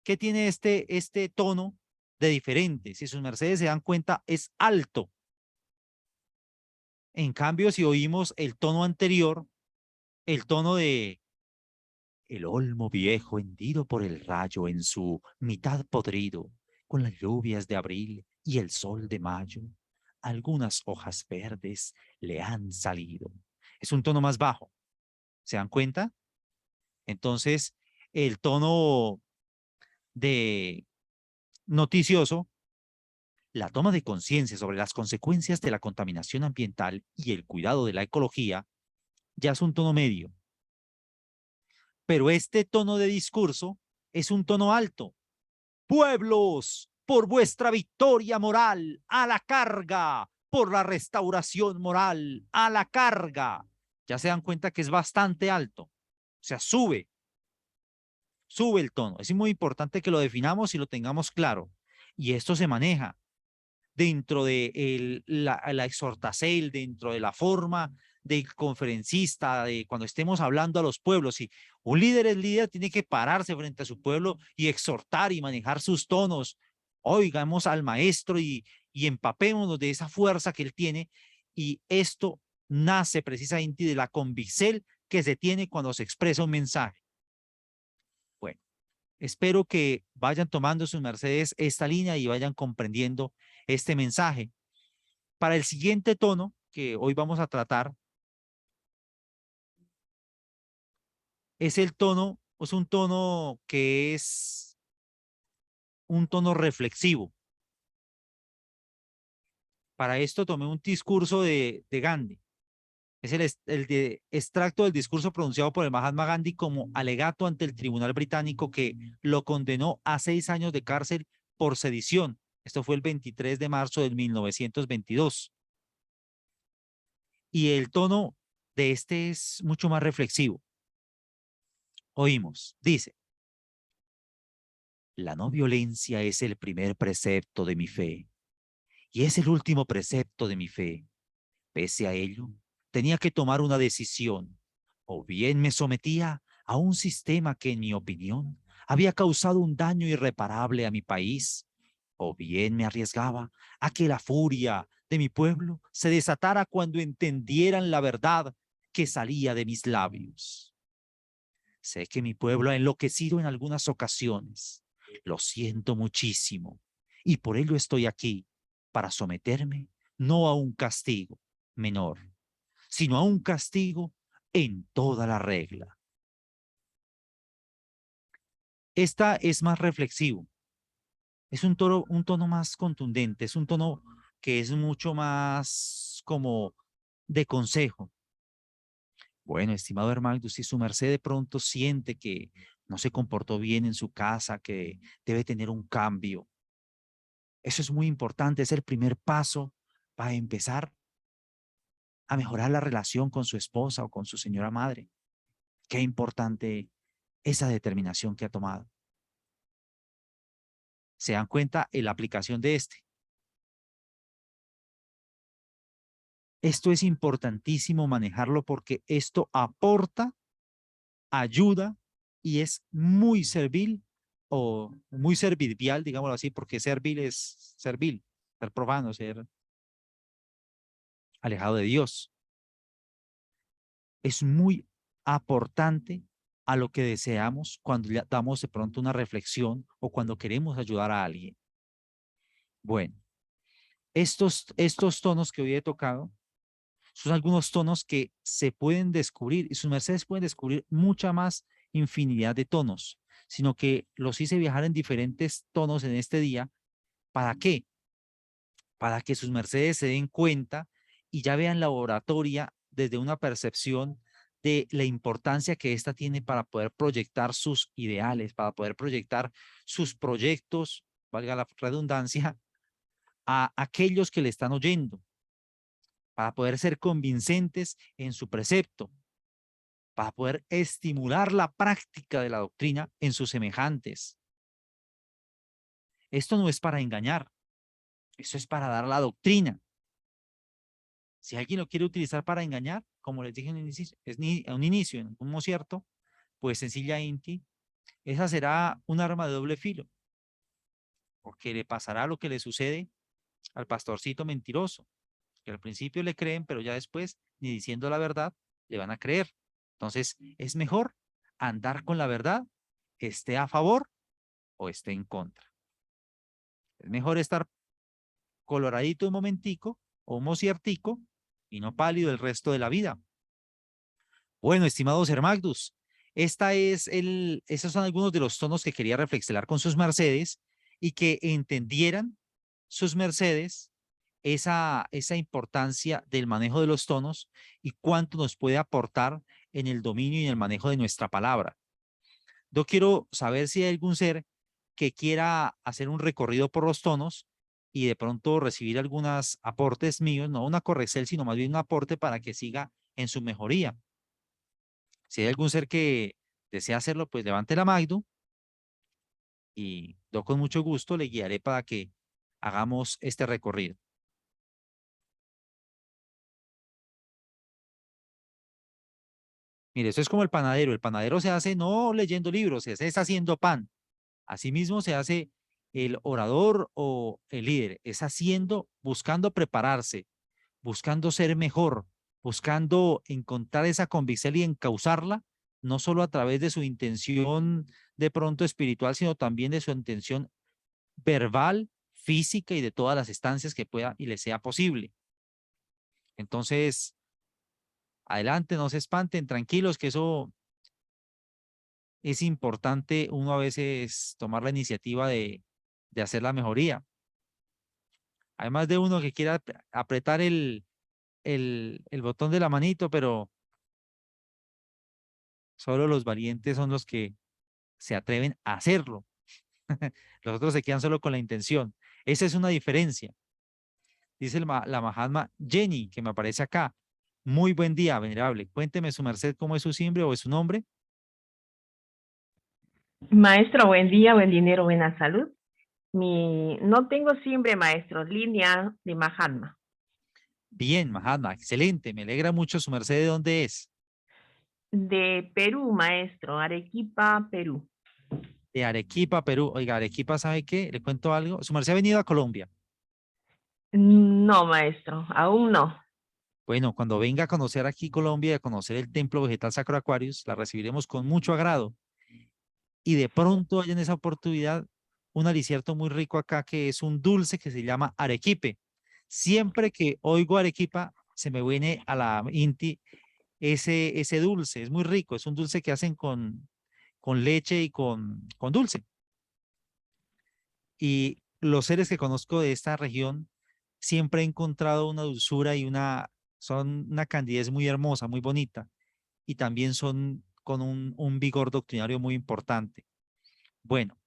¿Qué tiene este tono de diferente? Si sus mercedes se dan cuenta, es alto. En cambio, si oímos el tono anterior, el tono de el olmo viejo hendido por el rayo en su mitad podrido, con las lluvias de abril y el sol de mayo, algunas hojas verdes le han salido. Es un tono más bajo. ¿Se dan cuenta? Entonces, el tono de noticioso, la toma de conciencia sobre las consecuencias de la contaminación ambiental y el cuidado de la ecología, ya es un tono medio. Pero este tono de discurso es un tono alto. Pueblos, por vuestra victoria moral, a la carga, por la restauración moral, a la carga. Ya se dan cuenta que es bastante alto. O sea, sube el tono. Es muy importante que lo definamos y lo tengamos claro. Y esto se maneja dentro de la exhortacel, dentro de la forma del conferencista, de cuando estemos hablando a los pueblos. Si un líder es líder, tiene que pararse frente a su pueblo y exhortar y manejar sus tonos. Oigamos al maestro y empapémonos de esa fuerza que él tiene. Y esto nace precisamente de la convicción que se tiene cuando se expresa un mensaje. Bueno, espero que vayan tomando sus mercedes esta línea y vayan comprendiendo este mensaje. Para el siguiente tono que hoy vamos a tratar, es un tono que es un tono reflexivo. Para esto tomé un discurso de Gandhi. Es el de extracto del discurso pronunciado por el Mahatma Gandhi como alegato ante el tribunal británico que lo condenó a 6 años de cárcel por sedición. Esto fue el 23 de marzo de 1922. Y el tono de este es mucho más reflexivo. Oímos, dice: la no violencia es el primer precepto de mi fe y es el último precepto de mi fe. Pese a ello, tenía que tomar una decisión. O bien me sometía a un sistema que, en mi opinión, había causado un daño irreparable a mi país, o bien me arriesgaba a que la furia de mi pueblo se desatara cuando entendieran la verdad que salía de mis labios. Sé que mi pueblo ha enloquecido en algunas ocasiones. Lo siento muchísimo y por ello estoy aquí, para someterme no a un castigo menor, sino a un castigo en toda la regla. Esta es más reflexivo, es un tono más contundente, es un tono que es mucho más como de consejo. Bueno, estimado hermano, si su merced de pronto siente que no se comportó bien en su casa, que debe tener un cambio, eso es muy importante, es el primer paso para empezar a mejorar la relación con su esposa o con su señora madre. Qué importante esa determinación que ha tomado. ¿Se dan cuenta en la aplicación de este? Esto es importantísimo manejarlo porque esto aporta, ayuda y es muy servil o muy servicial, digámoslo así, porque servil es servil, ser profano, ser alejado de Dios. Es muy aportante a lo que deseamos cuando ya damos de pronto una reflexión o cuando queremos ayudar a alguien. Bueno, estos tonos que hoy he tocado son algunos tonos que se pueden descubrir y sus mercedes pueden descubrir mucha más infinidad de tonos, sino que los hice viajar en diferentes tonos en este día. ¿Para qué? Para que sus mercedes se den cuenta y ya vean la oratoria desde una percepción de la importancia que ésta tiene para poder proyectar sus ideales, para poder proyectar sus proyectos, valga la redundancia, a aquellos que le están oyendo, para poder ser convincentes en su precepto, para poder estimular la práctica de la doctrina en sus semejantes. Esto no es para engañar, eso es para dar la doctrina. Si alguien lo quiere utilizar para engañar, como les dije en un inicio, en un cierto, pues sencillamente, esa será un arma de doble filo, porque le pasará lo que le sucede al pastorcito mentiroso, que al principio le creen, pero ya después, ni diciendo la verdad, le van a creer. Entonces, es mejor andar con la verdad, esté a favor o esté en contra. Es mejor estar coloradito un momentico o un mociertico y no pálido el resto de la vida. Bueno, estimados Hermagdus, esos son algunos de los tonos que quería reflexionar con sus mercedes y que entendieran sus mercedes esa importancia del manejo de los tonos y cuánto nos puede aportar en el dominio y en el manejo de nuestra palabra. Yo quiero saber si hay algún ser que quiera hacer un recorrido por los tonos y de pronto recibir algunos aportes míos, no una corrección, sino más bien un aporte para que siga en su mejoría. Si hay algún ser que desea hacerlo, pues levante la mano y yo con mucho gusto le guiaré para que hagamos este recorrido. Mire, eso es como el panadero. El panadero se hace no leyendo libros, se hace haciendo pan. Asimismo se hace el orador o el líder, es haciendo, buscando prepararse, buscando ser mejor, buscando encontrar esa convicción y encauzarla, no solo a través de su intención de pronto espiritual, sino también de su intención verbal, física y de todas las estancias que pueda y le sea posible. Entonces, adelante, no se espanten, tranquilos, que eso es importante uno a veces tomar la iniciativa de hacer la mejoría. Hay más de uno que quiera apretar el botón de la manito, pero solo los valientes son los que se atreven a hacerlo. Los otros se quedan solo con la intención. Esa es una diferencia. Dice la Mahatma Jenny, que me aparece acá. Muy buen día, venerable. Cuénteme su merced cómo es su simbre o es su nombre. Maestro, buen día, buen dinero, buena salud. No tengo simbre, maestro, línea de Mahatma. Bien, Mahatma, excelente. Me alegra mucho su merced. ¿De dónde es? De Perú, maestro, Arequipa, Perú. De Arequipa, Perú. Oiga, Arequipa, ¿sabe qué? Le cuento algo. Su merced ha venido a Colombia. No, maestro, aún no. Bueno, cuando venga a conocer aquí Colombia y a conocer el Templo Vegetal Sacro Aquarius, la recibiremos con mucho agrado. Y de pronto hay en esa oportunidad un alicierto muy rico acá que es un dulce que se llama arequipe. Siempre que oigo arequipa, se me viene a la inti ese dulce. Es muy rico, es un dulce que hacen con leche y con dulce. Y los seres que conozco de esta región siempre he encontrado una dulzura y son una candidez muy hermosa, muy bonita. Y también son con un vigor doctrinario muy importante. Bueno,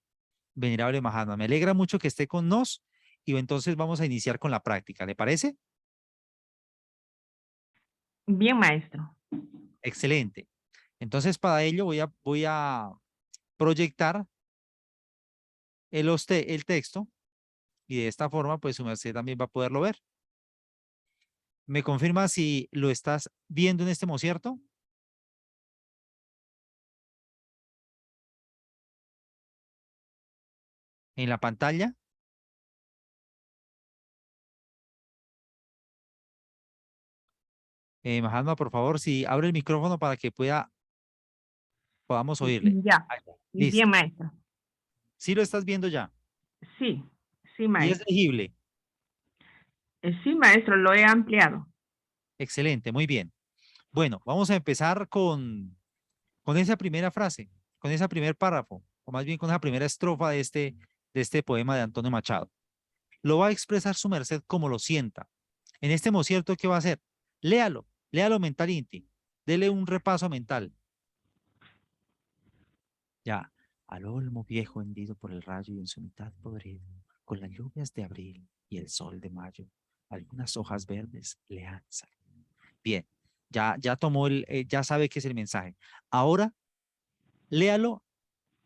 venerable Mahatma, me alegra mucho que esté con nos y entonces vamos a iniciar con la práctica. ¿Le parece? Bien, maestro. Excelente. Entonces, para ello voy a proyectar el texto y de esta forma, pues su merced también va a poderlo ver. ¿Me confirma si lo estás viendo en este mocierto? En la pantalla. Mahatma, por favor, si abre el micrófono para que podamos oírle. Ya, Ahí está. bien, Listo. maestro. Sí lo estás viendo ya. Sí, sí, Y es maestro. legible. Sí, maestro, lo he ampliado. Excelente, muy bien. Bueno, vamos a empezar con esa primera frase, con ese primer párrafo, o más bien con esa primera estrofa de este poema de Antonio Machado. Lo va a expresar su merced como lo sienta. En este mocierto, ¿qué va a hacer? Léalo mental inti. Dele un repaso mental. Ya. Al olmo viejo hendido por el rayo y en su mitad podrido, con las lluvias de abril y el sol de mayo, algunas hojas verdes le han salido. Bien, ya tomó ya sabe qué es el mensaje. Ahora, léalo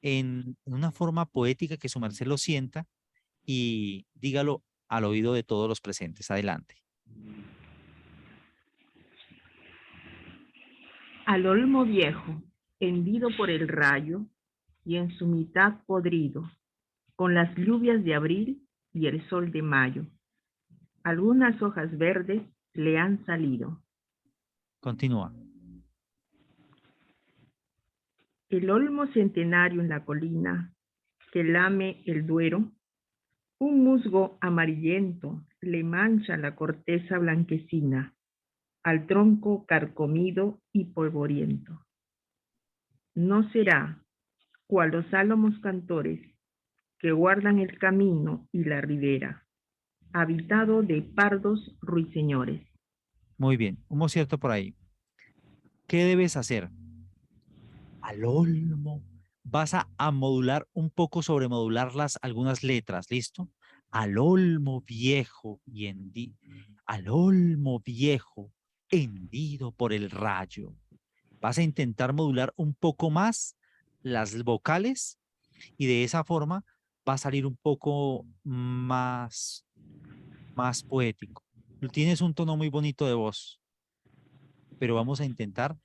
en una forma poética que su merced lo sienta y dígalo al oído de todos los presentes. Adelante. Al olmo viejo, hendido por el rayo y en su mitad podrido, con las lluvias de abril y el sol de mayo, algunas hojas verdes le han salido. Continúa. El olmo centenario en la colina que lame el Duero, un musgo amarillento le mancha la corteza blanquecina al tronco carcomido y polvoriento. No será cual los álamos cantores que guardan el camino y la ribera, habitado de pardos ruiseñores. Muy bien. Un mocierto por ahí. ¿Qué debes hacer? Al olmo. Vas a modular un poco, sobremodular algunas letras. ¿Listo? Al olmo viejo y hendido. Al olmo viejo hendido por el rayo. Vas a intentar modular un poco más las vocales y de esa forma va a salir un poco más poético. Tienes un tono muy bonito de voz, pero vamos a intentar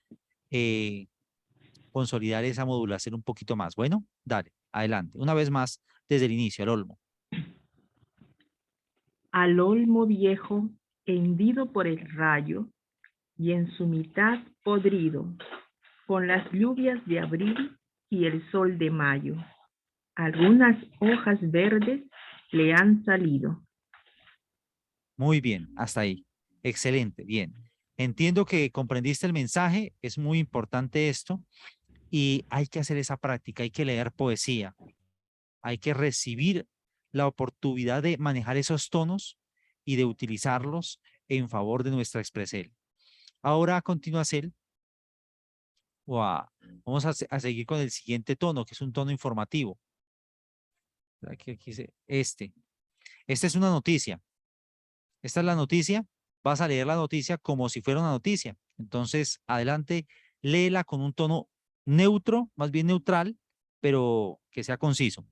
consolidar esa modulación un poquito más. Bueno, dale, adelante. Una vez más, desde el inicio, el olmo. Al olmo viejo, hendido por el rayo, y en su mitad podrido, con las lluvias de abril y el sol de mayo. Algunas hojas verdes le han salido. Muy bien, hasta ahí. Excelente, bien. Entiendo que comprendiste el mensaje, es muy importante esto y hay que hacer esa práctica, hay que leer poesía, hay que recibir la oportunidad de manejar esos tonos y de utilizarlos en favor de nuestra expresión. Ahora a continuación, vamos a seguir con el siguiente tono, que es un tono informativo. Aquí dice Esta es una noticia. Esta es la noticia. Vas a leer la noticia como si fuera una noticia. Entonces, adelante, léela con un tono neutro, más bien neutral, pero que sea conciso.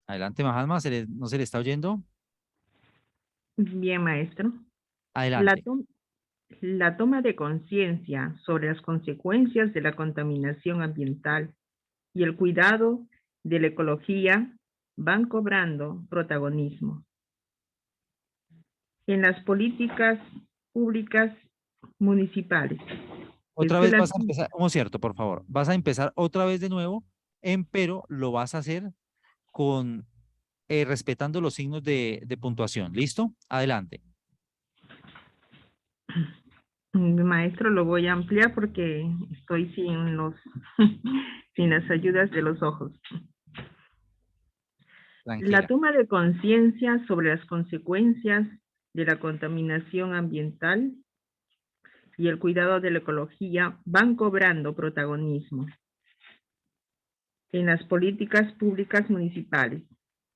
Adelante, Mahatma, ¿no se le está oyendo? Bien, maestro. La, Adelante. to- la toma de conciencia sobre las consecuencias de la contaminación ambiental y el cuidado de la ecología van cobrando protagonismo en las políticas públicas municipales. Es Otra que vez las vas a empezar, como cierto, por favor. Vas a empezar otra vez de nuevo, pero lo vas a hacer con respetando los signos de puntuación. ¿Listo? Adelante. Maestro, lo voy a ampliar porque estoy sin sin las ayudas de los ojos. La Tranquila. toma de conciencia sobre las consecuencias de la contaminación ambiental y el cuidado de la ecología van cobrando protagonismo en las políticas públicas municipales.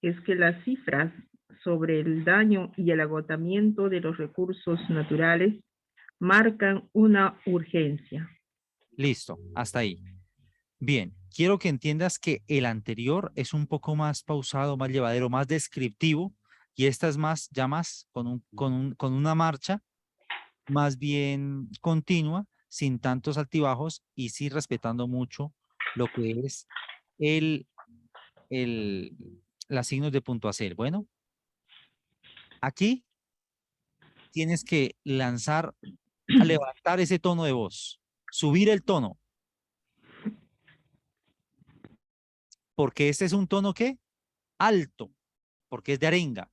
Es que las cifras sobre el daño y el agotamiento de los recursos naturales marcan una urgencia. Listo. Hasta ahí. Bien. Quiero que entiendas que el anterior es un poco más pausado, más llevadero, más descriptivo y esta es más con una marcha más bien continua, sin tantos altibajos y sí respetando mucho lo que es el, las signos de puntuación. Bueno, aquí tienes que lanzar, a levantar ese tono de voz, subir el tono. Porque este es un tono, ¿qué? Alto, porque es de arenga.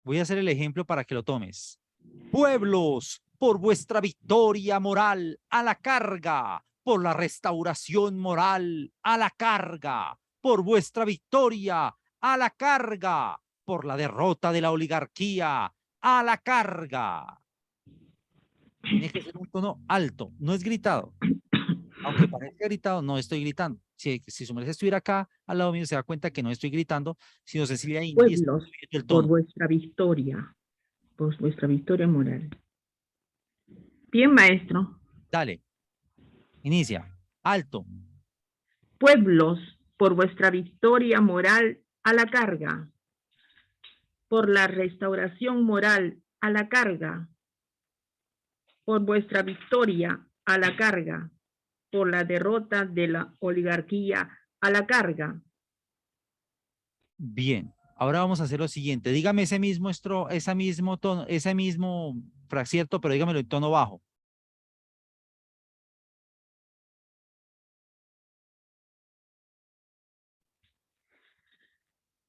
Voy a hacer el ejemplo para que lo tomes. Pueblos, por vuestra victoria moral, a la carga, por la restauración moral, a la carga, por vuestra victoria, a la carga, por la derrota de la oligarquía, a la carga. Tiene que ser un tono alto, no es gritado. Aunque parezca gritado, no estoy gritando. Si su merced estuviera acá al lado mío, se da cuenta que no estoy gritando, sino Cecilia Indy está Pueblos, subiendo el por tono. vuestra victoria moral. Bien, maestro. Dale, inicia, alto. Pueblos, por vuestra victoria moral a la carga. Por la restauración moral a la carga. Por vuestra victoria a la carga. Por la derrota de la oligarquía a la carga. Bien, ahora vamos a hacer lo siguiente. Dígame ese mismo tono, ese mismo fracierto, pero dígamelo en tono bajo.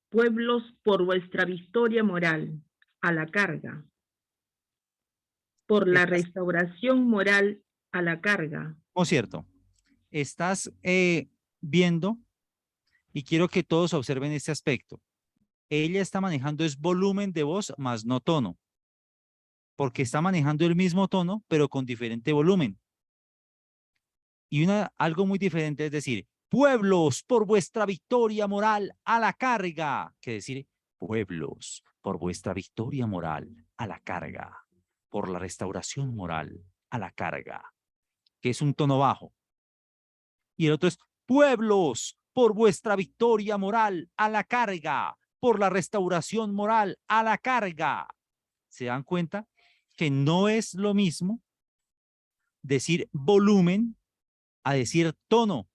Pueblos, por vuestra victoria moral a la carga. Por la restauración moral a la carga. Por cierto, estás viendo, y quiero que todos observen este aspecto. Ella está manejando es volumen de voz más no tono, porque está manejando el mismo tono, pero con diferente volumen. Y algo muy diferente es decir, pueblos, por vuestra victoria moral a la carga, que decir, pueblos, por vuestra victoria moral a la carga, por la restauración moral a la carga, que es un tono bajo. Y el otro es, pueblos, por vuestra victoria moral a la carga, por la restauración moral a la carga. ¿Se dan cuenta que no es lo mismo decir volumen a decir tono?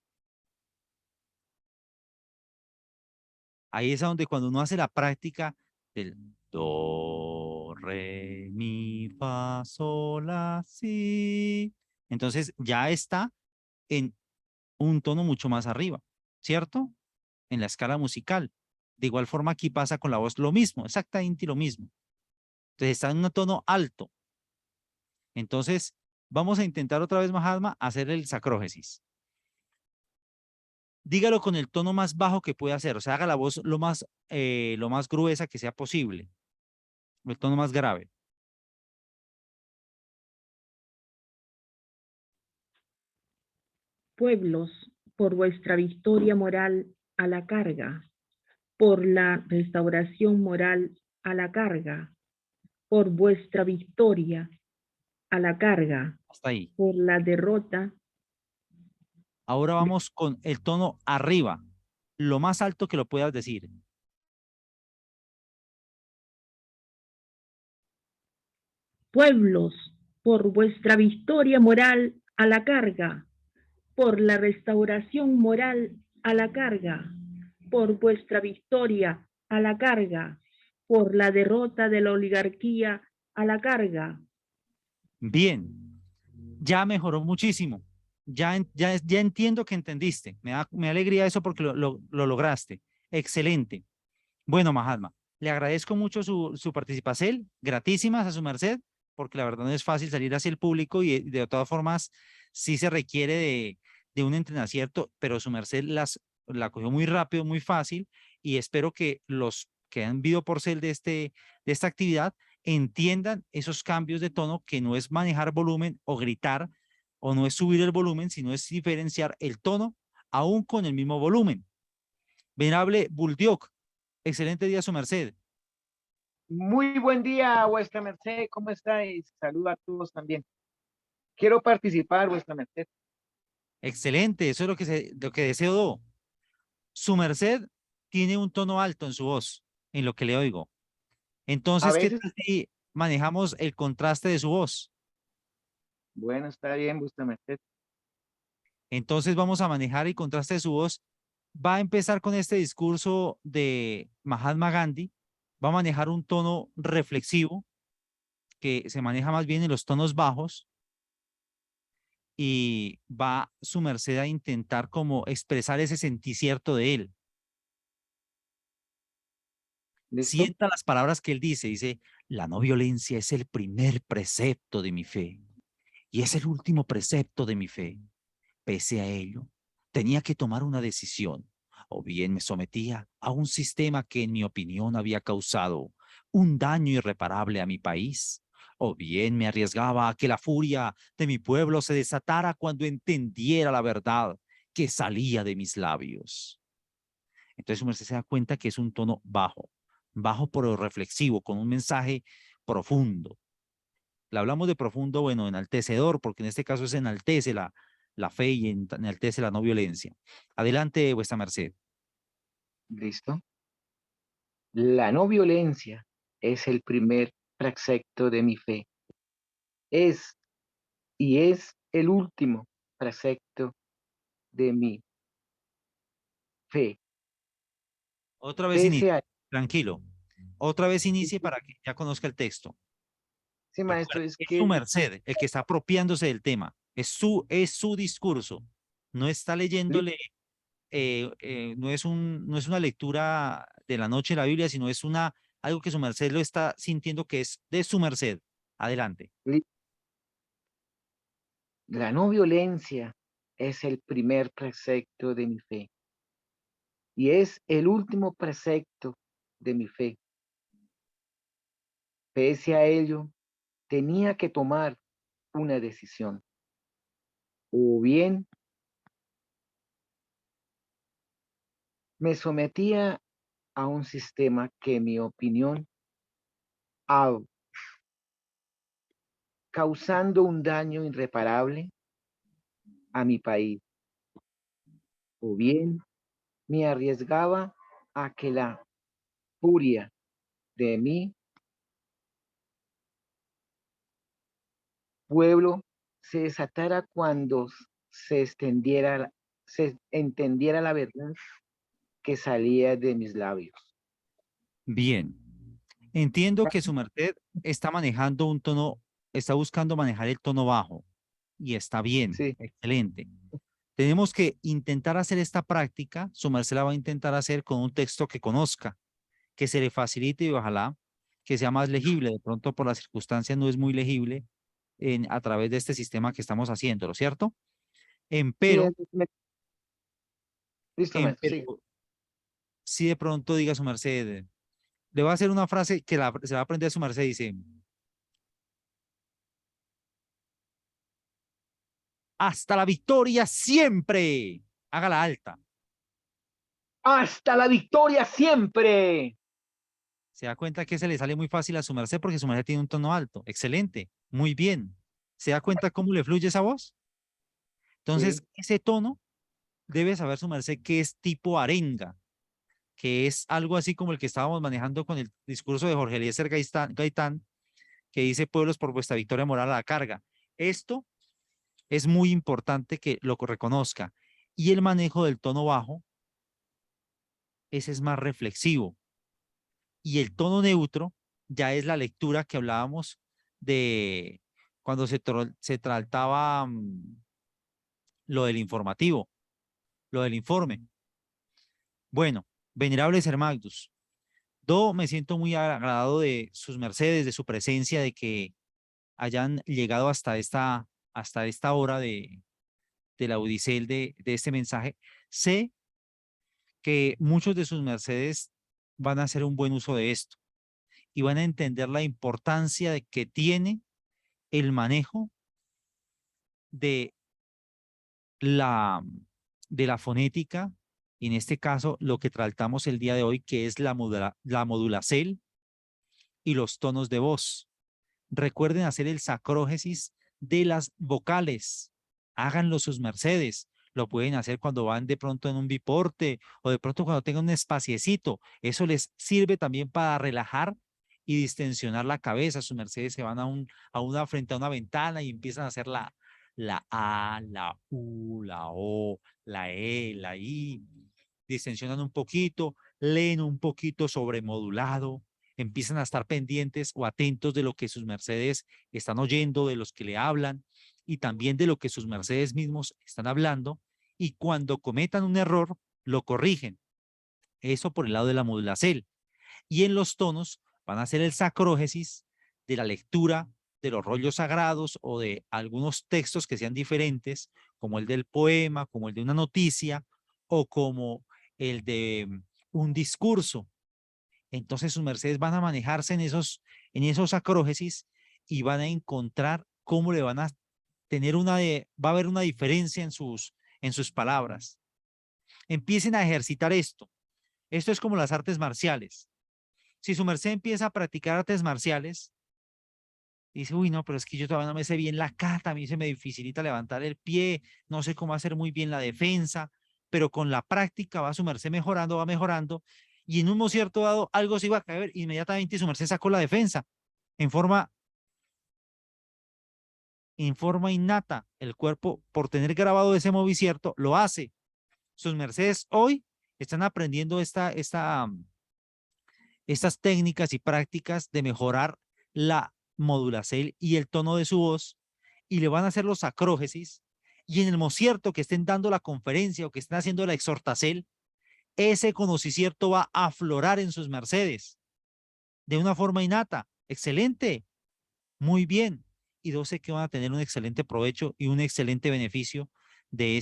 Ahí es donde cuando uno hace la práctica del do, re, mi, fa, sol, la, si, entonces ya está en un tono mucho más arriba, ¿cierto? En la escala musical. De igual forma aquí pasa con la voz lo mismo, exactamente lo mismo. Entonces está en un tono alto. Entonces vamos a intentar otra vez, Mahatma, hacer el sacrógesis. Dígalo con el tono más bajo que pueda hacer, o sea, haga la voz lo más gruesa que sea posible, el tono más grave. Pueblos, por vuestra victoria moral a la carga. Por la restauración moral a la carga. Por vuestra victoria a la carga. Hasta ahí. Por la derrota. Ahora vamos con el tono arriba, lo más alto que lo puedas decir. Pueblos, por vuestra victoria moral a la carga, por la restauración moral a la carga, por vuestra victoria a la carga, por la derrota de la oligarquía a la carga. Bien, ya mejoró muchísimo. Ya entiendo que entendiste. Me da alegría eso porque lo lograste. Excelente. Bueno, Mahatma, le agradezco mucho su participación, gratísimas a su merced, porque la verdad no es fácil salir hacia el público y de todas formas sí se requiere de un entrenacierto, pero su merced la cogió muy rápido, muy fácil, y espero que los que han visto por cel de esta actividad entiendan esos cambios de tono, que no es manejar volumen o gritar, o no es subir el volumen, sino es diferenciar el tono aún con el mismo volumen. Venerable Buldiok, excelente día, su merced. Muy buen día, vuestra merced, ¿cómo estáis? Saludo a todos también. Quiero participar, vuestra merced. Excelente, eso es lo que deseo. Su merced tiene un tono alto en su voz, en lo que le oigo. Entonces, ¿qué tal si manejamos el contraste de su voz? Bueno, está bien, vuestra merced. Entonces vamos a manejar el contraste de su voz. Va a empezar con este discurso de Mahatma Gandhi. Va a manejar un tono reflexivo que se maneja más bien en los tonos bajos y va su merced a intentar como expresar ese senticierto de él. ¿Listo? Sienta las palabras que él dice, la no violencia es el primer precepto de mi fe y es el último precepto de mi fe. Pese a ello, tenía que tomar una decisión, o bien me sometía a un sistema que en mi opinión había causado un daño irreparable a mi país, o bien me arriesgaba a que la furia de mi pueblo se desatara cuando entendiera la verdad que salía de mis labios. Entonces su merced se da cuenta que es un tono bajo, bajo pero reflexivo, con un mensaje profundo. Le hablamos de profundo, bueno, enaltecedor, porque en este caso se enaltece la fe y enaltece la no violencia. Adelante, vuestra merced. ¿Listo? La no violencia es el primer precepto de mi fe. Es el último precepto de mi fe. Otra vez Pese inicie, a, tranquilo. Otra vez inicie para que ya conozca el texto. sí, maestro, Recuerde, es es su que merced el que está apropiándose del tema. Es su discurso. No está leyéndole, no es una lectura de la noche de la Biblia, sino es algo que su merced lo está sintiendo que es de su merced. Adelante. la no violencia es el primer precepto de mi fe y es el último precepto de mi fe. Pese a ello, tenía que tomar una decisión. O bien me sometía a un sistema que, en mi opinión, ha causando un daño irreparable a mi país. O bien me arriesgaba a que la furia de mi pueblo se desatara cuando se entendiera la verdad que salía de mis labios. Bien. Entiendo que su merced está manejando un tono, está buscando manejar el tono bajo y está bien, Sí. excelente. Tenemos que intentar hacer esta práctica, su merced la va a intentar hacer con un texto que conozca, que se le facilite y ojalá que sea más legible. De pronto por las circunstancias no es muy legible a través de este sistema que estamos haciéndolo, ¿cierto? Sí, listo, maestro, sí. Si de pronto diga su merced, le va a hacer una frase que se va a aprender su merced, dice, hasta la victoria siempre. Hágala alta. ¡Hasta la victoria siempre! Se da cuenta que se le sale muy fácil a su merced porque su merced tiene un tono alto. Excelente. Muy bien. ¿Se da cuenta cómo le fluye esa voz? Entonces, Sí. ese tono debe saber su merced que es tipo arenga, que es algo así como el que estábamos manejando con el discurso de Jorge Eliezer Gaitán, que dice pueblos por vuestra victoria moral a la carga. Esto es muy importante que lo reconozca. Y el manejo del tono bajo, ese es más reflexivo. Y el tono neutro ya es la lectura que hablábamos de cuando se trataba lo del informativo, lo del informe. Bueno, venerables hermanos, me siento muy agradado de sus mercedes, de su presencia, de que hayan llegado hasta esta hora de la Odisel de este mensaje. Sé que muchos de sus mercedes van a hacer un buen uso de esto y van a entender la importancia de que tiene el manejo de la, de la fonética, y en este caso lo que tratamos el día de hoy, que es la modulacel y los tonos de voz. Recuerden hacer el sacrógesis de las vocales. Háganlo sus mercedes. Lo pueden hacer cuando van de pronto en un biporte o de pronto cuando tengan un espaciecito. Eso les sirve también para relajar y distensionar la cabeza. Sus mercedes se van frente a una ventana y empiezan a hacer la A, la U, la O, la E, la I. Distensionan un poquito, leen un poquito sobremodulado, empiezan a estar pendientes o atentos de lo que sus mercedes están oyendo, de los que le hablan y también de lo que sus mercedes mismos están hablando. Y cuando cometan un error, lo corrigen. Eso por el lado de la modulacel. Y en los tonos van a hacer el sacrógesis de la lectura de los rollos sagrados o de algunos textos que sean diferentes, como el del poema, como el de una noticia o como el de un discurso. Entonces sus mercedes van a manejarse en esos sacrógesis y van a encontrar cómo le van a tener va a haber una diferencia en sus palabras. Empiecen a ejercitar esto. Esto es como las artes marciales. Si su merced empieza a practicar artes marciales, dice, uy, no, pero es que yo todavía no me sé bien la kata, a mí se me dificilita levantar el pie, no sé cómo hacer muy bien la defensa, pero con la práctica va su merced mejorando, va mejorando, y en un momento cierto dado algo se iba a caer, inmediatamente su merced sacó la defensa en forma innata. El cuerpo, por tener grabado ese movimiento, lo hace. Sus mercedes hoy están aprendiendo estas técnicas y prácticas de mejorar la modulacel y el tono de su voz, y le van a hacer los sacrógesis, y en el mocierto que estén dando la conferencia o que estén haciendo la exhortacel, ese conocimiento va a aflorar en sus mercedes de una forma innata. Excelente, muy bien. Y yo sé que van a tener un excelente provecho y un excelente beneficio de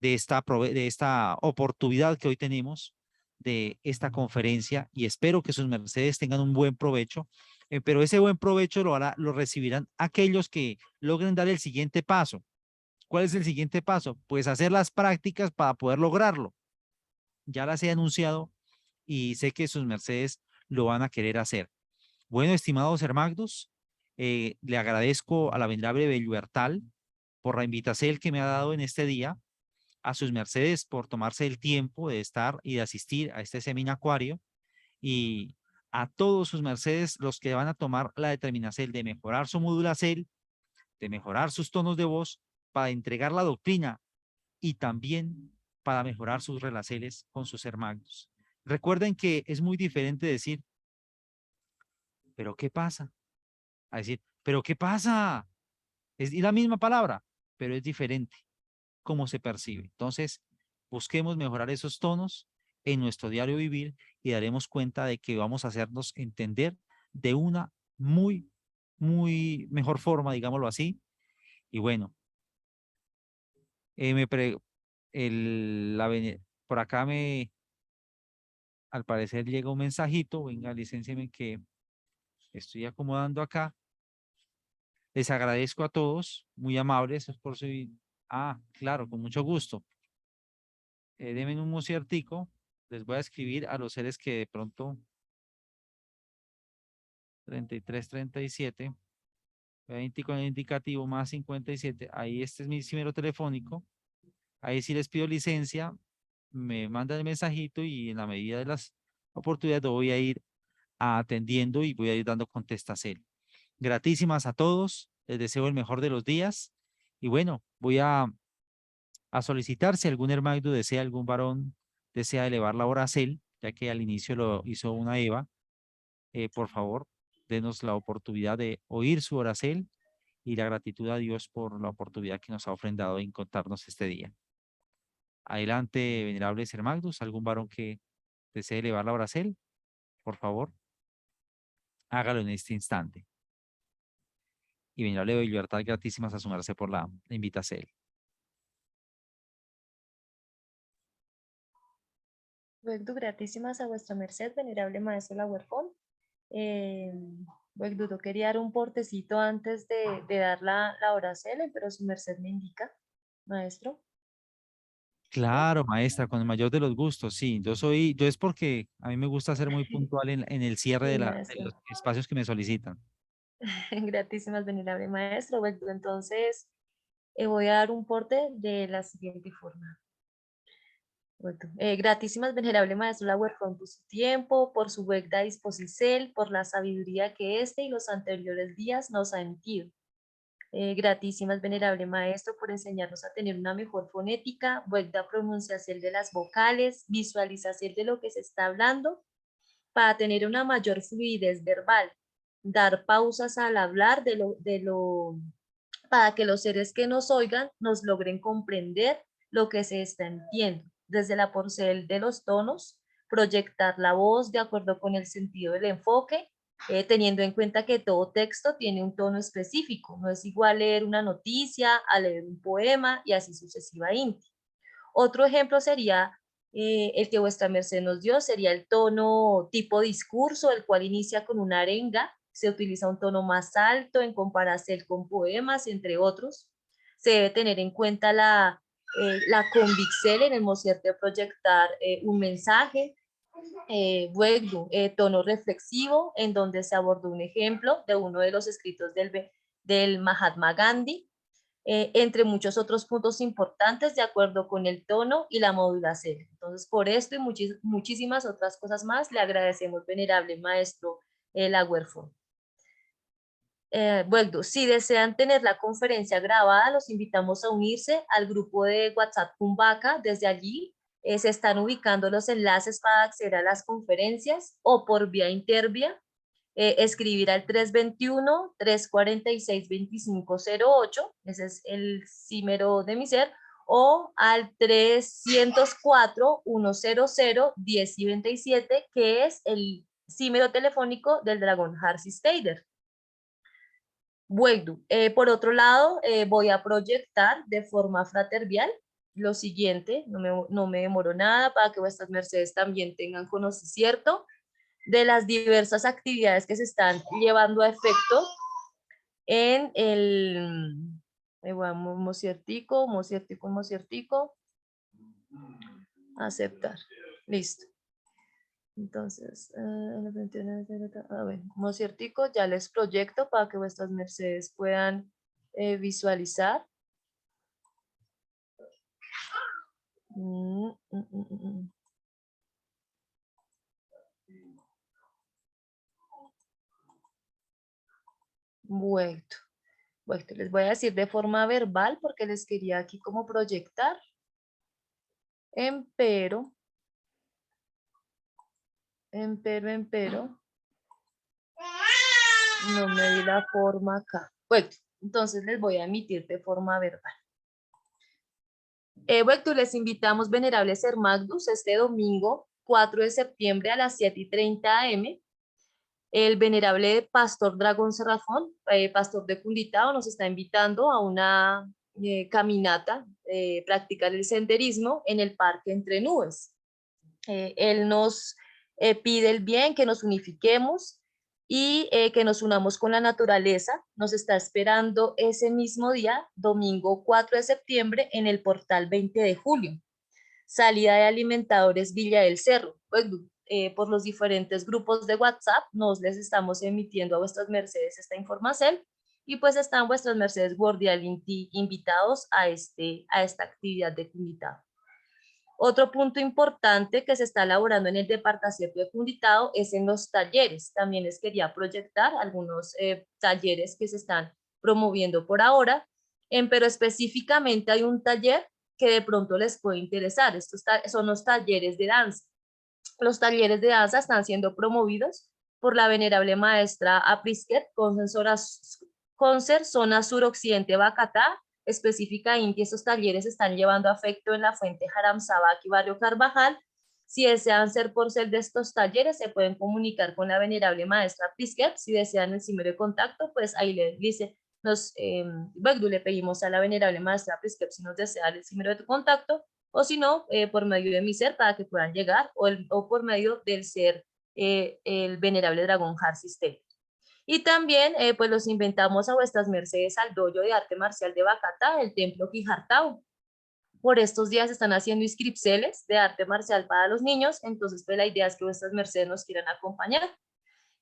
esta oportunidad que hoy tenemos de esta conferencia, y espero que sus mercedes tengan un buen provecho, pero ese buen provecho lo recibirán aquellos que logren dar el siguiente paso. ¿Cuál es el siguiente paso? Pues hacer las prácticas para poder lograrlo. Ya las he anunciado y sé que sus mercedes lo van a querer hacer. Bueno, estimados hermagdos, le agradezco a la venerable Belluertal por la invitación que me ha dado en este día, a sus mercedes por tomarse el tiempo de estar y de asistir a este seminacuario, y a todos sus mercedes los que van a tomar la determinación de mejorar su modulacel, de mejorar sus tonos de voz para entregar la doctrina y también para mejorar sus relaceles con sus hermanos. Recuerden que es muy diferente decir, ¿pero qué pasa? A decir, ¿pero qué pasa? Es la misma palabra, pero es diferente cómo se percibe. Entonces, busquemos mejorar esos tonos en nuestro diario vivir y daremos cuenta de que vamos a hacernos entender de una muy, muy mejor forma, digámoslo así. Y bueno, por acá al parecer llega un mensajito. Venga, licéncieme que estoy acomodando acá. Les agradezco a todos, muy amables por su... Ah, claro, con mucho gusto. Denme un mociertico. Les voy a escribir a los seres que de pronto 33, 37, 20 con el indicativo más 57. Ahí este es mi número telefónico. Ahí sí les pido licencia, me mandan el mensajito y en la medida de las oportunidades voy a ir atendiendo y voy a ir dando contestación. Gratísimas a todos, les deseo el mejor de los días y bueno, voy a solicitar si algún hermano desea, algún varón desea elevar la oracel, ya que al inicio lo hizo una Eva, por favor, denos la oportunidad de oír su oracel y la gratitud a Dios por la oportunidad que nos ha ofrendado en contarnos este día. Adelante, venerables hermanos, algún varón que desee elevar la oracel, por favor, hágalo en este instante. Y venerable libertad gratísimas a sumarse por la invitación. Luego, gratísimas a vuestra merced, venerable maestro la huerfón. Luego, quería dar un portecito antes de dar la oracele, pero su merced me indica, maestro. Claro, maestra, con el mayor de los gustos, sí. Yo es porque a mí me gusta ser muy puntual en el cierre Sí, de maestro. los espacios que me solicitan. Gratísimas, venerable maestro. Bueno, entonces voy a dar un porte de la siguiente forma. Bueno, gratísimas, venerable maestro la huerfón, por su tiempo, por su buena disposición, por la sabiduría que este y los anteriores días nos ha emitido. Gratísimas, venerable maestro, por enseñarnos a tener una mejor fonética, buena pronunciación de las vocales, visualización de lo que se está hablando, para tener una mayor fluidez verbal, dar pausas al hablar para que los seres que nos oigan nos logren comprender lo que se está entiendo, desde la porcel de los tonos, proyectar la voz de acuerdo con el sentido del enfoque, teniendo en cuenta que todo texto tiene un tono específico, no es igual leer una noticia a leer un poema y así sucesivamente. Otro ejemplo sería el que vuestra merced nos dio, sería el tono tipo discurso, el cual inicia con una arenga, se utiliza un tono más alto en comparación con poemas, entre otros. Se debe tener en cuenta la convicción en el momento de proyectar un mensaje. Bueno, tono reflexivo, en donde se abordó un ejemplo de uno de los escritos del Mahatma Gandhi, entre muchos otros puntos importantes de acuerdo con el tono y la modulación. Entonces, por esto y muchísimas otras cosas más, le agradecemos, venerable maestro Laguerfo. Bueno, si desean tener la conferencia grabada, los invitamos a unirse al grupo de WhatsApp Kumbaca. Desde allí se están ubicando los enlaces para acceder a las conferencias o por vía intervía. Escribir al 321-346-2508, ese es el símero de mi ser, o al 304-100-10 que es el símero telefónico del dragón Harsistader. Bueno, por otro lado, voy a proyectar de forma fraternal lo siguiente, no me demoro nada para que vuestras mercedes también tengan conocimiento de las diversas actividades que se están llevando a efecto en el mociertico, aceptar, listo. Entonces, a ver, mociertico, ya les proyecto para que vuestras mercedes puedan visualizar. Bueno, les voy a decir de forma verbal porque les quería aquí como proyectar. Empero, no me di la forma acá. Bueno, entonces les voy a emitir de forma verbal. Bueno, les invitamos, venerables Ser Magnus, este domingo 4 de septiembre a las 7:30 am. El venerable Pastor Dragón Serrafón, pastor de Cunditao, nos está invitando a una caminata, practicar el senderismo en el Parque Entre Nubes. Él nos pide el bien, que nos unifiquemos y que nos unamos con la naturaleza. Nos está esperando ese mismo día, domingo 4 de septiembre, en el portal 20 de julio. Salida de Alimentadores Villa del Cerro. Pues, por los diferentes grupos de WhatsApp nos les estamos emitiendo a vuestras mercedes esta información y pues están vuestras mercedes cordialmente invitados a esta actividad de Cunditao. Otro punto importante que se está elaborando en el departamento de Cunditao es en los talleres. También les quería proyectar algunos talleres que se están promoviendo por ahora, pero específicamente hay un taller que de pronto les puede interesar. Estos son los talleres de danza. Los talleres de danza están siendo promovidos por la venerable maestra Aprisquet, Concer, zona suroccidente Bacatá, específica Inti. Estos talleres están llevando a efecto en la fuente Jaramsabac y barrio Carvajal. Si desean ser porcel de estos talleres, se pueden comunicar con la venerable maestra Aprisquet. Si desean el símbolo de contacto, pues ahí le dice, le pedimos a la venerable maestra Aprisquet si nos desea el símbolo de contacto, o si no, por medio de mi ser para que puedan llegar, o por medio del ser el venerable dragón Harsistader. Y también pues los invitamos a vuestras mercedes al dojo de arte marcial de Bacatá, el templo Quijartao. Por estos días están haciendo inscripciones de arte marcial para los niños, entonces pues la idea es que vuestras mercedes nos quieran acompañar.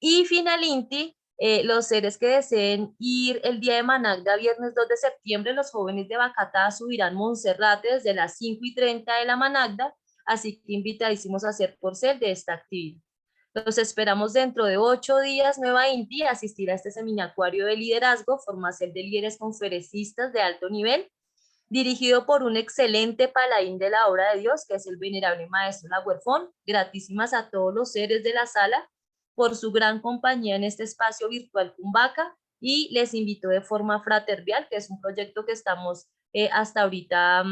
Y finalmente, los seres que deseen ir el día de Managda, viernes 2 de septiembre, los jóvenes de Bacatá subirán Monserrate desde las 5:30 de la Managda, así que invitadísimos a ser porcel de esta actividad. Los esperamos dentro de 8 días, Nueva Inti, a asistir a este seminario de liderazgo, formación de líderes conferencistas de alto nivel, dirigido por un excelente paladín de la obra de Dios, que es el venerable maestro La Huerfón. Gratísimas a todos los seres de la sala por su gran compañía en este espacio virtual Cumbaca, y les invito de forma fraternal, que es un proyecto que estamos hasta ahorita,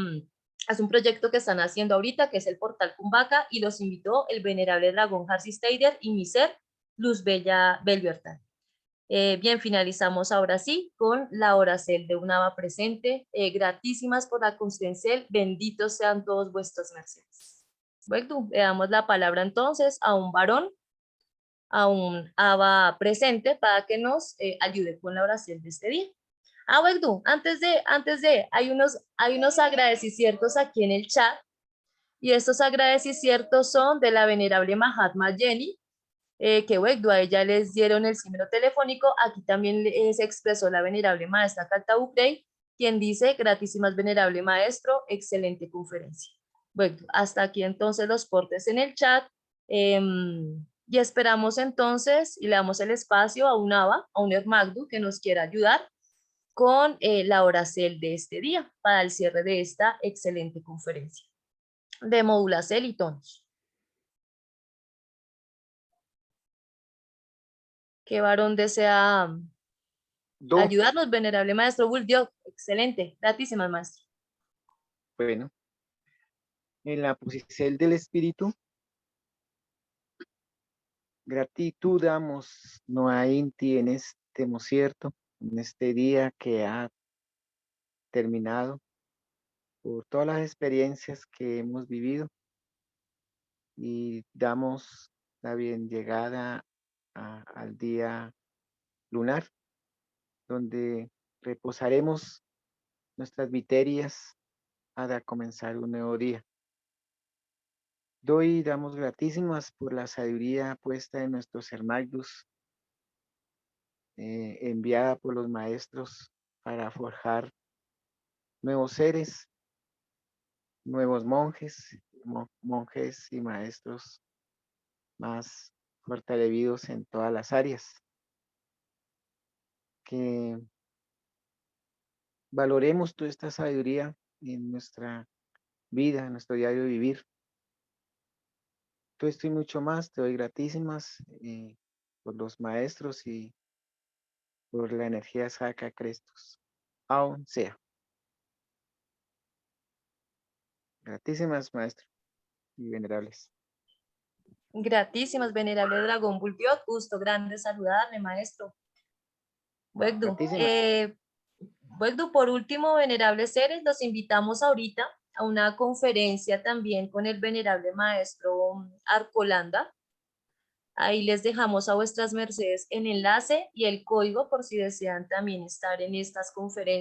es un proyecto que están haciendo ahorita, que es el portal Cumbaca, y los invitó el venerable dragón Harry Steider y mi ser, Luz Bella Belbertán. Bien, finalizamos ahora sí con la oracel de Unaba presente. Gratísimas por la constencel, benditos sean todos vuestras mercedes. Bueno, le damos la palabra entonces a un varón, a un Aba presente, para que nos ayude con la oración de este día. Bueno, antes de, hay unos agradecimientos aquí en el chat, y estos agradecimientos son de la venerable Mahatma Jenny, que bueno, a ella les dieron el número telefónico. Aquí también se expresó la venerable maestra Caltaucrey, quien dice: gratísimas venerable maestro, excelente conferencia. Bueno, hasta aquí entonces los portes en el chat, y esperamos entonces, y le damos el espacio a un Aba, a un Hermagdu, que nos quiera ayudar con la oracel de este día, para el cierre de esta excelente conferencia de modulacel y tonos. ¿Qué varón desea ayudarnos, venerable maestro Buldio? Excelente, gratísimas, maestro. Bueno, en la posición del espíritu, gratitud damos no a Inti en este mocierto, en este día que ha terminado, por todas las experiencias que hemos vivido, y damos la bien llegada al día lunar, donde reposaremos nuestras viterias para comenzar un nuevo día. Damos gratísimas por la sabiduría puesta en nuestros hermagnus, enviada por los maestros para forjar nuevos seres, nuevos monjes, monjes y maestros más fortalecidos en todas las áreas. Que valoremos toda esta sabiduría en nuestra vida, en nuestro diario vivir. Todo esto y mucho más te doy gratísimas por los maestros y por la energía Saca Crestos. Aún sea. Gratísimas, maestro y venerables. Gratísimas, venerable dragón Buldiot, gusto grande saludarle, maestro. Bueno, por último, venerables seres, los invitamos ahorita a una conferencia también con el venerable maestro Arcolanda. Ahí les dejamos a vuestras mercedes el enlace y el código por si desean también estar en estas conferencias.